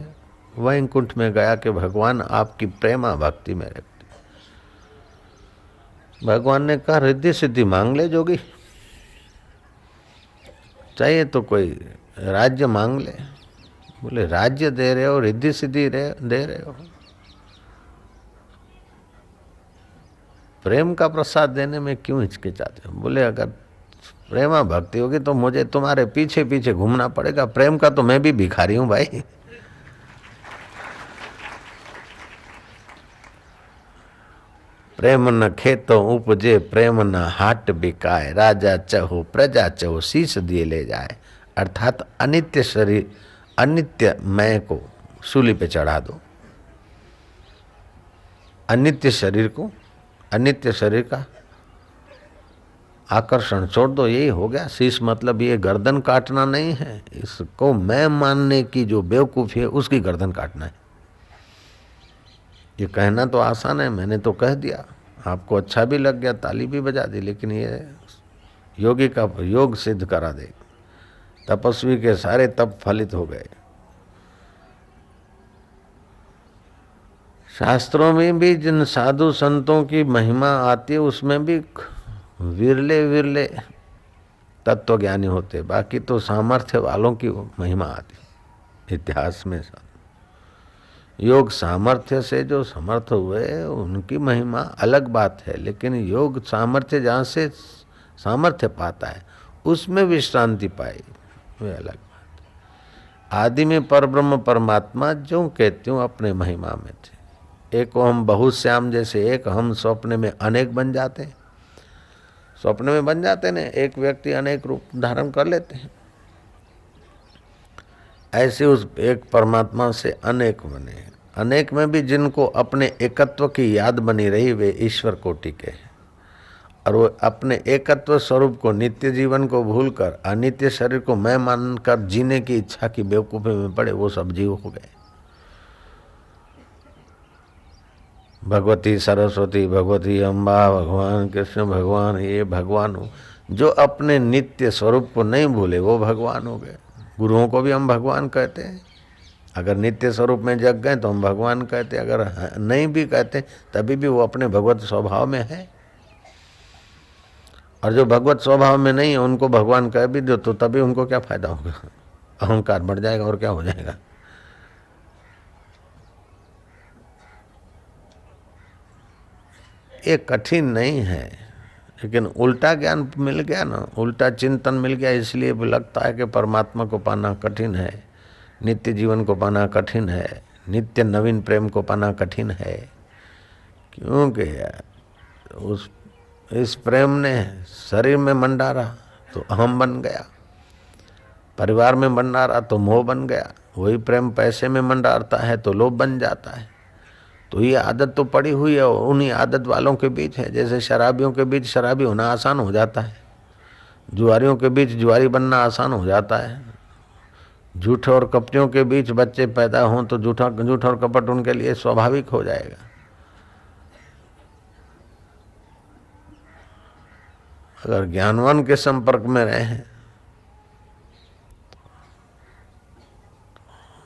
वैकुंठ में गया कि भगवान आपकी प्रेमा भक्ति में रखते। भगवान ने कहा रिद्धि सिद्धि मांग ले जोगी, चाहिए तो कोई राज्य मांग ले। बोले राज्य दे रहे हो, रिद्धि सिद्धि दे रहे हो, प्रेम का प्रसाद देने में क्यों हिचकिचाते हो? बोले अगर प्रेमा भक्ति होगी तो मुझे तुम्हारे पीछे पीछे घूमना पड़ेगा, प्रेम का तो मैं भी भिखारी हूं भाई। प्रेम न खेतों उपजे, प्रेम न हाट बिकाए, राजा चहो प्रजा चहो शीश दिए ले जाए। अर्थात अनित्य शरीर, अनित्य मैं को सूली पे चढ़ा दो, अनित्य शरीर को, अनित्य शरीर का आकर्षण छोड़ दो, यही हो गया। शीश मतलब ये गर्दन काटना नहीं है, इसको मैं मानने की जो बेवकूफ़ी है उसकी गर्दन काटना है। ये कहना तो आसान है, मैंने तो कह दिया, आपको अच्छा भी लग गया, ताली भी बजा दी, लेकिन ये योगी का योग सिद्ध करा दे। तपस्वी के सारे तप फलित हो गए। शास्त्रों में भी जिन साधु संतों की महिमा आती है उसमें भी विरले विरले तत्वज्ञानी होते, बाकी तो सामर्थ्य वालों की महिमा आती इतिहास में। योग सामर्थ्य से जो समर्थ हुए उनकी महिमा अलग बात है, लेकिन योग सामर्थ्य जहाँ से सामर्थ्य पाता है उसमें विश्रांति पाई, वे अलग बात। आदि में परब्रह्म परमात्मा जो कहती हूँ अपने महिमा में थे। एक को हम बहुश्याम जैसे एक हम स्वप्न में अनेक बन जाते हैं, स्वप्न में बन जाते हैं, एक व्यक्ति अनेक रूप धारण कर लेते हैं। ऐसे उस एक परमात्मा से अनेक बने, अनेक में भी जिनको अपने एकत्व की याद बनी रही वे ईश्वर कोटि के हैं, और वो अपने एकत्व स्वरूप को, नित्य जीवन को भूलकर अनित्य शरीर को मैं मानकर जीने की इच्छा की बेवकूफ़ी में पड़े वो सब जीव हो गए। भगवती सरस्वती, भगवती अम्बा, भगवान कृष्ण, भगवान ये भगवान हो, जो अपने नित्य स्वरूप को नहीं भूले वो भगवान हो गए। गुरुओं को भी हम भगवान कहते हैं, अगर नित्य स्वरूप में जग गए तो हम भगवान कहते, अगर नहीं भी कहते तभी भी वो अपने भगवत स्वभाव में है। और जो भगवत स्वभाव में नहीं है उनको भगवान कह भी दो तो तभी उनको क्या फायदा होगा, अहंकार बढ़ जाएगा और क्या हो जाएगा। ये कठिन नहीं है, लेकिन उल्टा ज्ञान मिल गया ना, उल्टा चिंतन मिल गया, इसलिए लगता है कि परमात्मा को पाना कठिन है, नित्य जीवन को पाना कठिन है, नित्य नवीन प्रेम को पाना कठिन है। क्योंकि इस प्रेम ने शरीर में मंडारा तो अहम बन गया, परिवार में मंडारा तो मोह बन गया, वही प्रेम पैसे में मंडारता है तो लोभ बन जाता है। तो ये आदत तो पड़ी हुई है, उन्हीं आदत वालों के बीच है। जैसे शराबियों के बीच शराबी होना आसान हो जाता है, जुआरियों के बीच जुआरी बनना आसान हो जाता है, झूठ और कपटियों के बीच बच्चे पैदा हों तो झूठ और कपट उनके लिए स्वाभाविक हो जाएगा। अगर ज्ञानवान के संपर्क में रहे,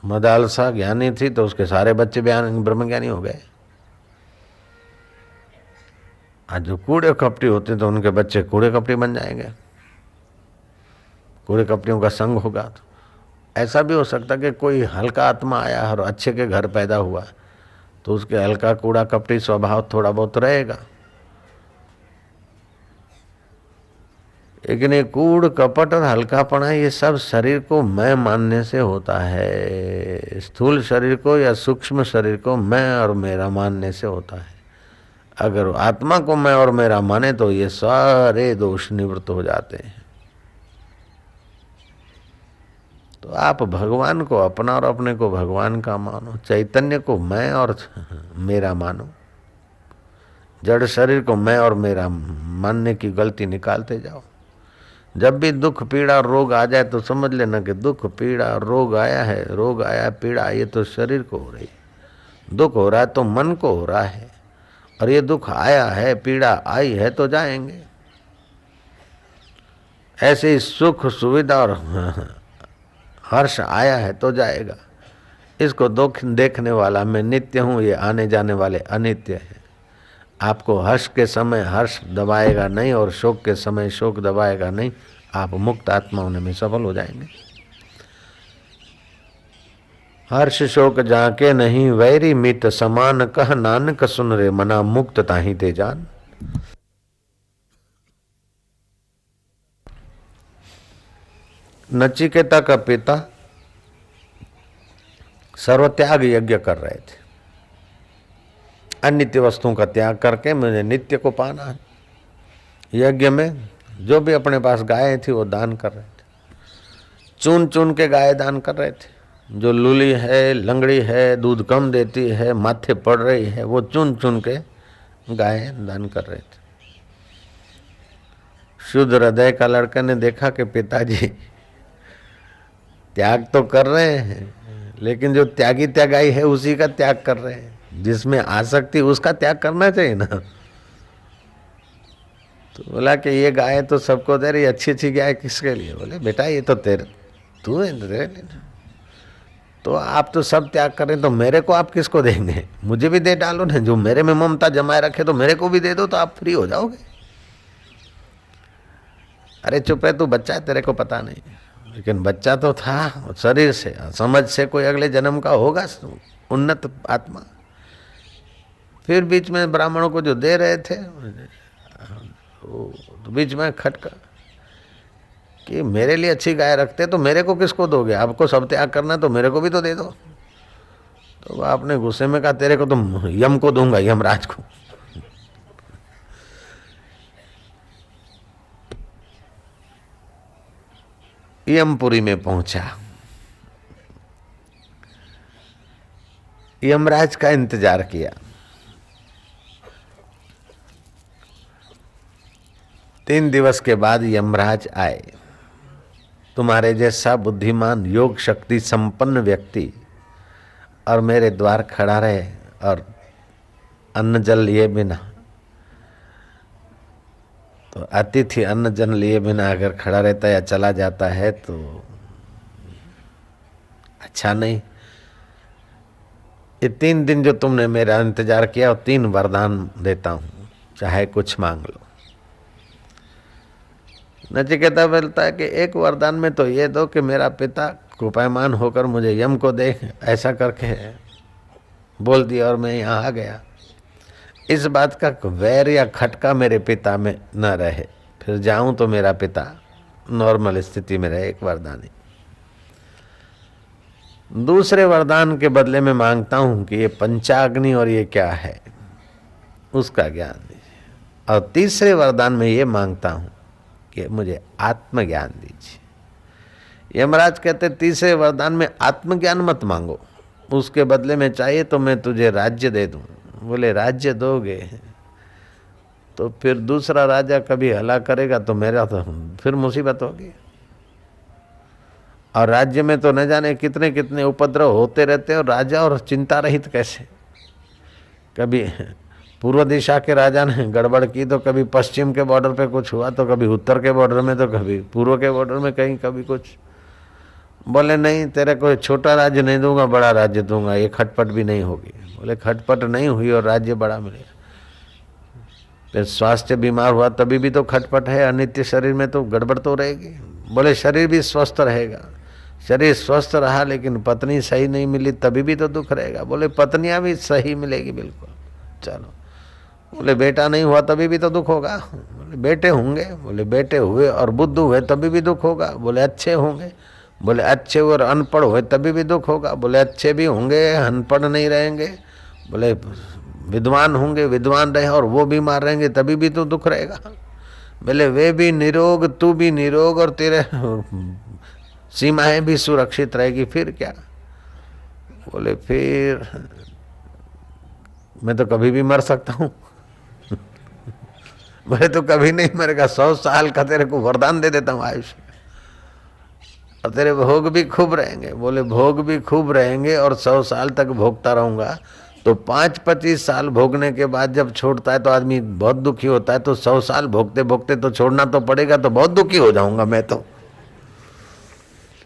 मदालसा ज्ञानी थी तो उसके सारे बच्चे ब्रह्मज्ञानी हो गए। आज जो कूड़े कपटी होते तो उनके बच्चे कूड़े कपटी बन जाएंगे, कूड़े कपटियों का संग होगा। तो ऐसा भी हो सकता कि कोई हल्का आत्मा आया और अच्छे के घर पैदा हुआ तो उसके हल्का कूड़ा कपटी स्वभाव थोड़ा बहुत रहेगा, लेकिन ये कूड़ कपट और हल्कापना ये सब शरीर को मैं मानने से होता है। स्थूल शरीर को या सूक्ष्म शरीर को मैं और मेरा मानने से होता है। अगर आत्मा को मैं और मेरा माने तो ये सारे दोष निवृत्त हो जाते हैं। तो आप भगवान को अपना और अपने को भगवान का मानो, चैतन्य को मैं और मेरा मानो, जड़ शरीर को मैं और मेरा मानने की गलती निकालते जाओ। जब भी दुख पीड़ा और रोग आ जाए तो समझ लेना कि दुख पीड़ा और रोग आया है, रोग आया पीड़ा ये तो शरीर को हो रही, दुख हो रहा है तो मन को हो रहा है, और ये दुख आया है पीड़ा आई है तो जाएंगे। ऐसे ही सुख सुविधा और हर्ष आया है तो जाएगा। इसको दुख देखने वाला मैं नित्य हूँ, ये आने जाने वाले अनित्य है। आपको हर्ष के समय हर्ष दबाएगा नहीं और शोक के समय शोक दबाएगा नहीं। आप मुक्त आत्मा होने में सफल हो जाएंगे। हर्ष शोक जाके नहीं वैरी मित समान कह नानक सुन रे मना मुक्त ताही ते जान। नचिकेता का पिता सर्वत्याग यज्ञ कर रहे थे। अनित्य वस्तुओं का त्याग करके मुझे नित्य को पाना है। यज्ञ में जो भी अपने पास गायें थी वो दान कर रहे थे। चुन चुन के गाय दान कर रहे थे। जो लूली है, लंगड़ी है, दूध कम देती है, माथे पड़ रही है, वो चुन चुन के गायें दान कर रहे थे। शुद्ध हृदय का लड़का ने देखा कि पिताजी त्याग तो कर रहे हैं, लेकिन जो त्यागी त्यागाई है उसी का त्याग कर रहे हैं। जिसमें आसक्ति उसका त्याग करना चाहिए ना। तो बोला कि ये गाय तो सबको दे रही, अच्छी अच्छी गाय किसके लिए? बोले बेटा ये तो तेरे तू है, तो आप तो सब त्याग करें तो मेरे को आप किसको देंगे? मुझे भी दे डालो ना। जो मेरे में ममता जमाए रखे तो मेरे को भी दे दो, तो आप फ्री हो जाओगे। अरे चुप है, तू बच्चा है, तेरे को पता नहीं। लेकिन बच्चा तो था, शरीर से समझ से कोई अगले जन्म का होगा उन्नत आत्मा। फिर बीच में ब्राह्मणों को जो दे रहे थे तो बीच में खटका कि मेरे लिए अच्छी गाय रखते तो मेरे को किसको दोगे? आपको सब त्याग करना तो मेरे को भी तो दे दो। तो आपने गुस्से में कहा तेरे को तो यम को दूंगा, यमराज को। यमपुरी में पहुंचा। यमराज का इंतजार किया। 3 दिवस के बाद यमराज आए। तुम्हारे जैसा बुद्धिमान योग शक्ति संपन्न व्यक्ति और मेरे द्वार खड़ा रहे और अन्न जल लिए बिना, तो अतिथि अन्न जल लिए बिना अगर खड़ा रहता या चला जाता है तो अच्छा नहीं। ये 3 दिन जो तुमने मेरा इंतजार किया और 3 वरदान देता हूं, चाहे कुछ मांग लो। नचिकेता बोलता है कि एक वरदान में तो ये दो कि मेरा पिता कृपायमान होकर मुझे यम को दे। ऐसा करके बोल दिया और मैं यहाँ आ गया। इस बात का वैर या खटका मेरे पिता में न रहे, फिर जाऊं तो मेरा पिता नॉर्मल स्थिति में रहे। एक वरदान ही। दूसरे वरदान के बदले में मांगता हूं कि ये पंचाग्नि और ये क्या है उसका ज्ञान दीजिए। और तीसरे वरदान में ये मांगता हूं कि मुझे आत्मज्ञान दीजिए। यमराज कहते तीसरे वरदान में आत्मज्ञान मत मांगो, उसके बदले में चाहिए तो मैं तुझे राज्य दे दूं। बोले राज्य दोगे तो फिर दूसरा राजा कभी हला करेगा तो मेरा तो फिर मुसीबत होगी। और राज्य में तो न जाने कितने कितने उपद्रव होते रहते और राजा और चिंता रहित कैसे। कभी पूर्व दिशा के राजा ने गड़बड़ की तो कभी पश्चिम के बॉर्डर पे कुछ हुआ, तो कभी उत्तर के बॉर्डर में, तो कभी पूर्व के बॉर्डर में कहीं कभी कुछ। बोले नहीं तेरे को छोटा राज्य नहीं दूंगा, बड़ा राज्य दूंगा, ये खटपट भी नहीं होगी। बोले खटपट नहीं हुई और राज्य बड़ा मिलेगा। फिर स्वास्थ्य बीमार हुआ तभी भी तो खटपट है। अनित्य शरीर में तो गड़बड़ तो रहेगी। बोले शरीर भी स्वस्थ रहेगा, शरीर स्वस्थ रहा लेकिन पत्नी सही नहीं मिली तभी भी तो दुख रहेगा। बोले पत्नियां भी सही मिलेगी बिल्कुल। चलो। बोले बेटा नहीं हुआ तभी भी तो दुख होगा। बोले बेटे होंगे। बोले बेटे हुए और बुद्ध हुए तभी भी दुख होगा। बोले अच्छे होंगे। बोले अच्छे और अनपढ़ हुए तभी भी दुख होगा। बोले अच्छे भी होंगे, अनपढ़ नहीं रहेंगे। बोले विद्वान होंगे, विद्वान रहे और वो बीमार रहेंगे तभी भी तो दुख रहेगा। बोले वे भी निरोग, तू भी निरोग और तेरे सीमाएं भी सुरक्षित रहेगी, फिर क्या? बोले फिर मैं तो कभी भी मर सकता हूँ। बोले तो कभी नहीं मरेगा, 100 साल का तेरे को वरदान दे देता हूँ आयुष्य, और तेरे भोग भी खूब रहेंगे। बोले भोग भी खूब रहेंगे और 100 साल तक भोगता रहूंगा। तो 5-25 साल भोगने के बाद जब छोड़ता है तो आदमी बहुत दुखी होता है, तो 100 साल भोगते भोगते तो छोड़ना तो पड़ेगा, तो बहुत दुखी हो जाऊंगा मैं तो।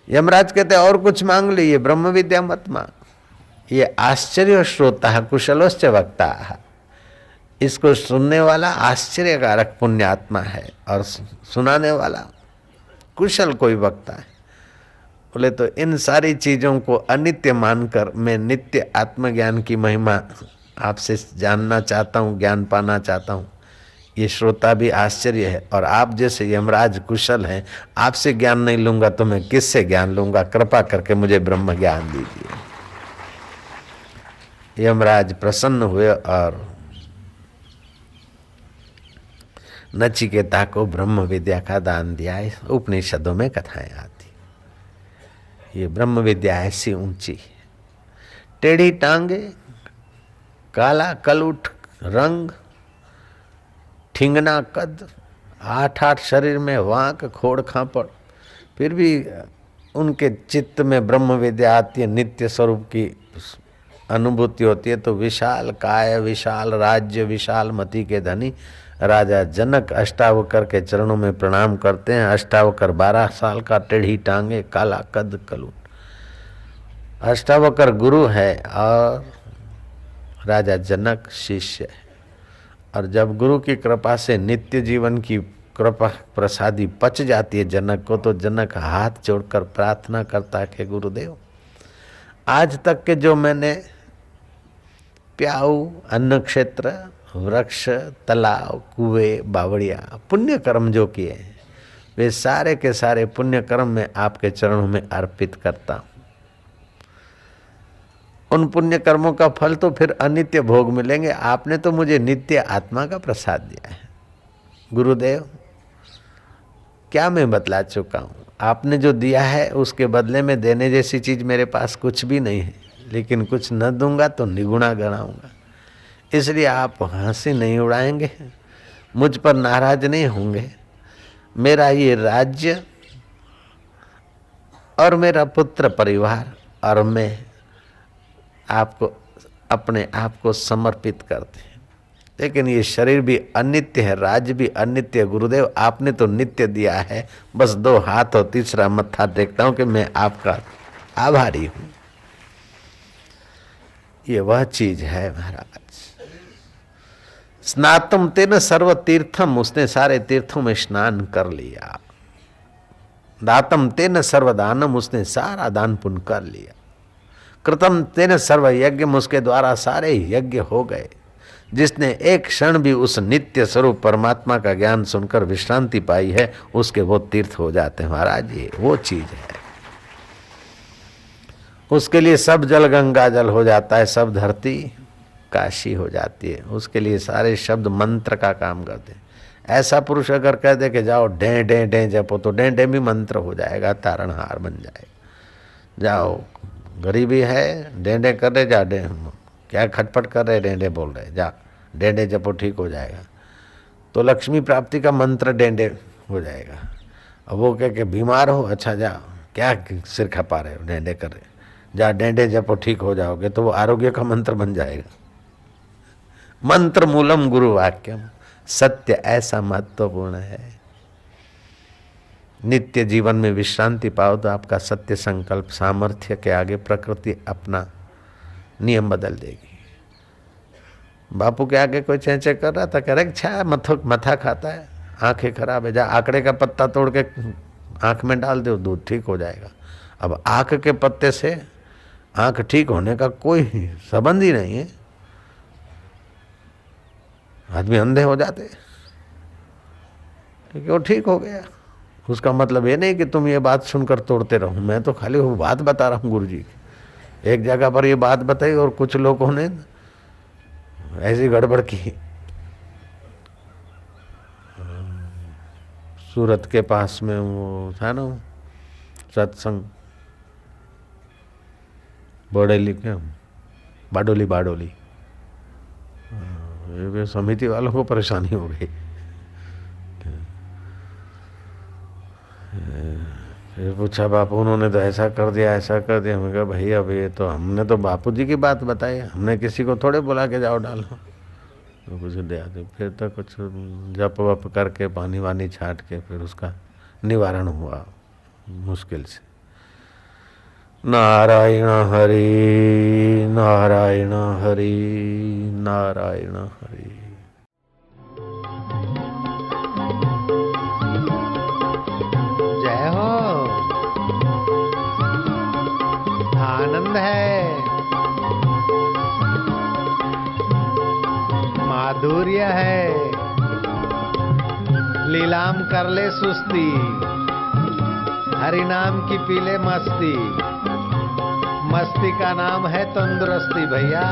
यमराज कहते और कुछ मांग लीजिए, ब्रह्म विद्या मत मांग। ये आश्चर्य श्रोता कुशलोश्च वक्ता, इसको सुनने वाला आश्चर्यकारक पुण्यात्मा है और सुनाने वाला कुशल कोई वक्ता है। बोले तो इन सारी चीजों को अनित्य मानकर मैं नित्य आत्मज्ञान की महिमा आपसे जानना चाहता हूँ, ज्ञान पाना चाहता हूँ। ये श्रोता भी आश्चर्य है और आप जैसे यमराज कुशल हैं, आपसे ज्ञान नहीं लूंगा तो मैं किससे ज्ञान लूंगा? कृपा करके मुझे ब्रह्म ज्ञान दीजिए। यमराज प्रसन्न हुए और नचिकेता को ब्रह्म विद्या का दान दिया। उपनिषदों में कथाएं आती। ये ब्रह्म विद्या ऐसी ऊंची, टेढ़ी टांगे, काला कलुठ रंग, ठिंगना कद, 8 शरीर में वांक खोड़ खापड़, फिर भी उनके चित्त में ब्रह्म विद्या आती है, नित्य स्वरूप की अनुभूति होती है। तो विशाल काय, विशाल राज्य, विशाल मति के धनी राजा जनक अष्टावकर के चरणों में प्रणाम करते हैं। अष्टावकर 12 साल का, टेढ़ी टांगे, काला कद कलूट। अष्टावकर गुरु है और राजा जनक शिष्य है। और जब गुरु की कृपा से नित्य जीवन की कृपा प्रसादी पच जाती है जनक को, तो जनक हाथ जोड़कर प्रार्थना करता है कि गुरुदेव, आज तक के जो मैंने प्याऊ, अन्न क्षेत्र, वृक्ष, तालाब, कुएं, बावड़िया पुण्य कर्म जो किए हैं, वे सारे के सारे पुण्य कर्म मैं आपके चरणों में अर्पित करता हूँ। उन पुण्य कर्मों का फल तो फिर अनित्य भोग मिलेंगे। आपने तो मुझे नित्य आत्मा का प्रसाद दिया है। गुरुदेव, क्या मैं बतला चुका हूँ? आपने जो दिया है उसके बदले में देने जैसी चीज मेरे पास कुछ भी नहीं है, लेकिन कुछ न दूंगा तो निगुणा गणाऊंगा। इसलिए आप हंसी नहीं उड़ाएंगे, मुझ पर नाराज नहीं होंगे। मेरा ये राज्य और मेरा पुत्र परिवार और मैं आपको अपने आप को समर्पित करते हैं। लेकिन ये शरीर भी अनित्य है, राज्य भी अनित्य है। गुरुदेव, आपने तो नित्य दिया है, बस 2 हाथ और तीसरा मत्था देखता हूं कि मैं आपका आभारी हूं। ये वह चीज है महाराज। स्नातम तेन सर्व तीर्थम, उसने सारे तीर्थों में स्नान कर लिया। दातम तेन सर्वदानम, उसने सारा दान पुण्य कर लिया। कृतम तेन सर्व यज्ञ, उसके द्वारा सारे यज्ञ हो गए। जिसने एक क्षण भी उस नित्य स्वरूप परमात्मा का ज्ञान सुनकर विश्रांति पाई है, उसके वो तीर्थ हो जाते हैं महाराज। ये वो चीज है, उसके लिए सब जल गंगा जल हो जाता है, सब धरती काशी हो जाती है। उसके लिए सारे शब्द मंत्र का काम करते हैं। ऐसा पुरुष अगर कह दे कि जाओ डे डे डे जपो, तो डे डे भी मंत्र हो जाएगा, तारणहार बन जाएगा। जाओ, गरीबी है, डेंडे कर रहे, जा डे, क्या खटपट कर रहे, डेंडे बोल रहे, जा डेंडे जपो, ठीक हो जाएगा। तो लक्ष्मी प्राप्ति का मंत्र डेंडे हो जाएगा। अब वो कह के बीमार हो, अच्छा जा, क्या सिर खपा रहे हो, डेंडे कर रहे, जा डेंडे जपो, ठीक हो जाओगे, तो वो आरोग्य का मंत्र बन जाएगा। मंत्र मूलम गुरु वाक्यम, सत्य ऐसा महत्वपूर्ण है। नित्य जीवन में विश्रांति पाओ तो आपका सत्य संकल्प सामर्थ्य के आगे प्रकृति अपना नियम बदल देगी। बापू के आगे कोई चेंचे कर रहा था, कह रहे छा मथा खाता है, आंखें खराब है, जा आंकड़े का पत्ता तोड़ के आंख में डाल दो, दूध ठीक हो जाएगा। अब आंख के पत्ते से आंख ठीक होने का कोई संबंध ही नहीं है। आदमी अंधे हो जाते, क्योंकि वो ठीक हो गया। उसका मतलब ये नहीं कि तुम ये बात सुनकर तोड़ते रहो, मैं तो खाली वो बात बता रहा हूँ गुरु जी की। एक जगह पर ये बात बताई और कुछ लोगों ने ऐसी गड़बड़ की। सूरत के पास में वो था ना सत्संग, बड़ेली क्या, बाडोली, ये समिति वालों को परेशानी हो गई। फिर पूछा बापू, उन्होंने तो ऐसा कर दिया, ऐसा कर दिया। मैं कहा भाई अब ये तो हमने तो बापू जी की बात बताई, हमने किसी को थोड़े बोला के जाओ डालो। तो कुछ दे आते, फिर तो कुछ जप वप करके पानी वानी छाट के फिर उसका निवारण हुआ मुश्किल से। नारायण हरि नारायण हरि नारायण हरि। नीलाम कर ले सुस्ती, हरि नाम की पीले मस्ती, मस्ती का नाम है तंदुरुस्ती भैया।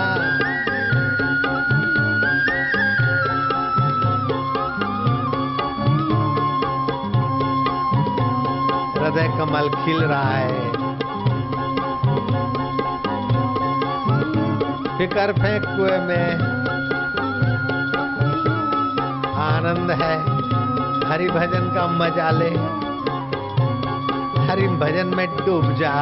हृदय कमल खिल रहा है, फिकर फेंक कुएं में आनंद है। हरि भजन का मजा ले, हरि भजन में डूब जा।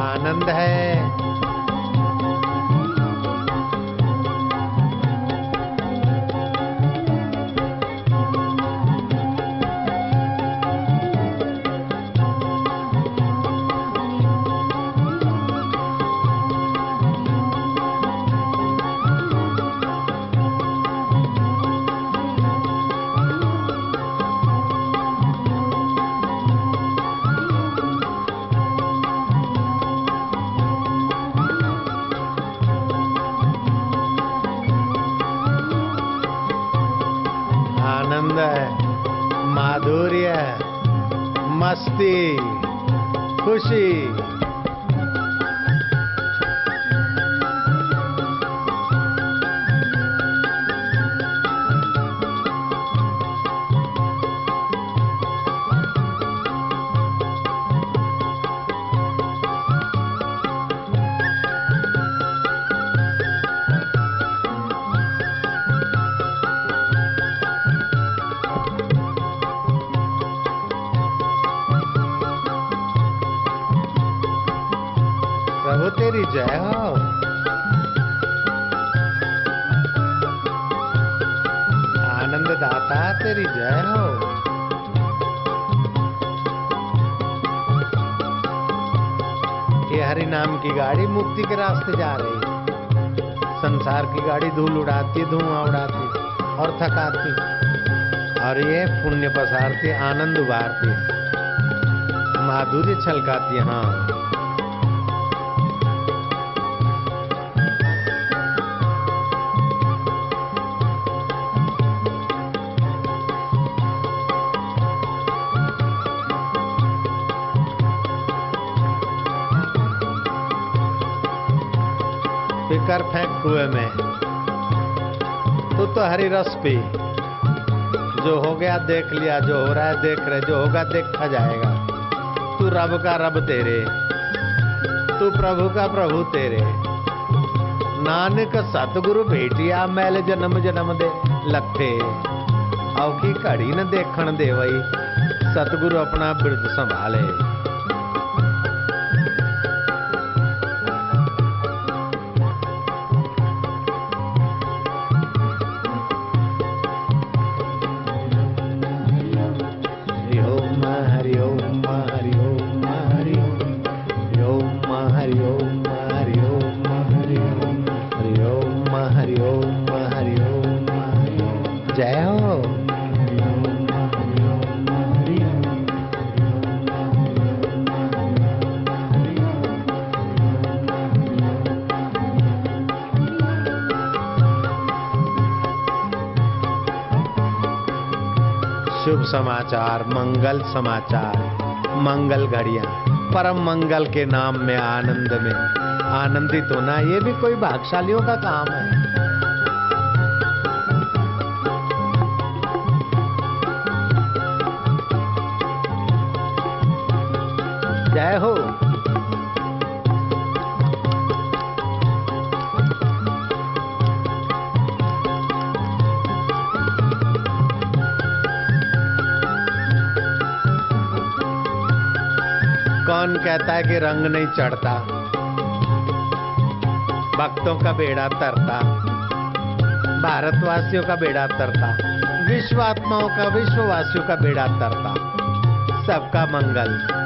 आनंद है, आनंद है, माधुर्य, मस्ती, खुशी। प्रभु तेरी जय हो, आनंद दाता तेरी जय हो। ये हरि नाम की गाड़ी मुक्ति के रास्ते जा रही है। संसार की गाड़ी धूल उड़ाती, धुआं उड़ाती और थकाती, और ये पुण्य पसारती, आनंद उभारती, माधुर्य छलकाती। हाँ, फिकर फेंक कुएं में, तू तो हरि रस पी। जो हो गया देख लिया, जो हो रहा है देख रहे, जो होगा देखा जाएगा। तू रब का रब तेरे, तू प्रभु का प्रभु तेरे। नानक सतगुरु भेटिया, मैल जन्म जन्म दे लथे। औखी घड़ी न देखण दे वही, सतगुरु अपना बिरद संभाले। जय हो। शुभ समाचार, मंगल समाचार, मंगल घड़ियां, परम मंगल के नाम में आनंद में आनंदित होना, ये भी कोई भाग्यशालियों का काम है। जय हो। कौन कहता है कि रंग नहीं चढ़ता? भक्तों का बेड़ा तरता, भारतवासियों का बेड़ा तरता, विश्वात्माओं का, विश्ववासियों का बेड़ा तरता। सबका मंगल।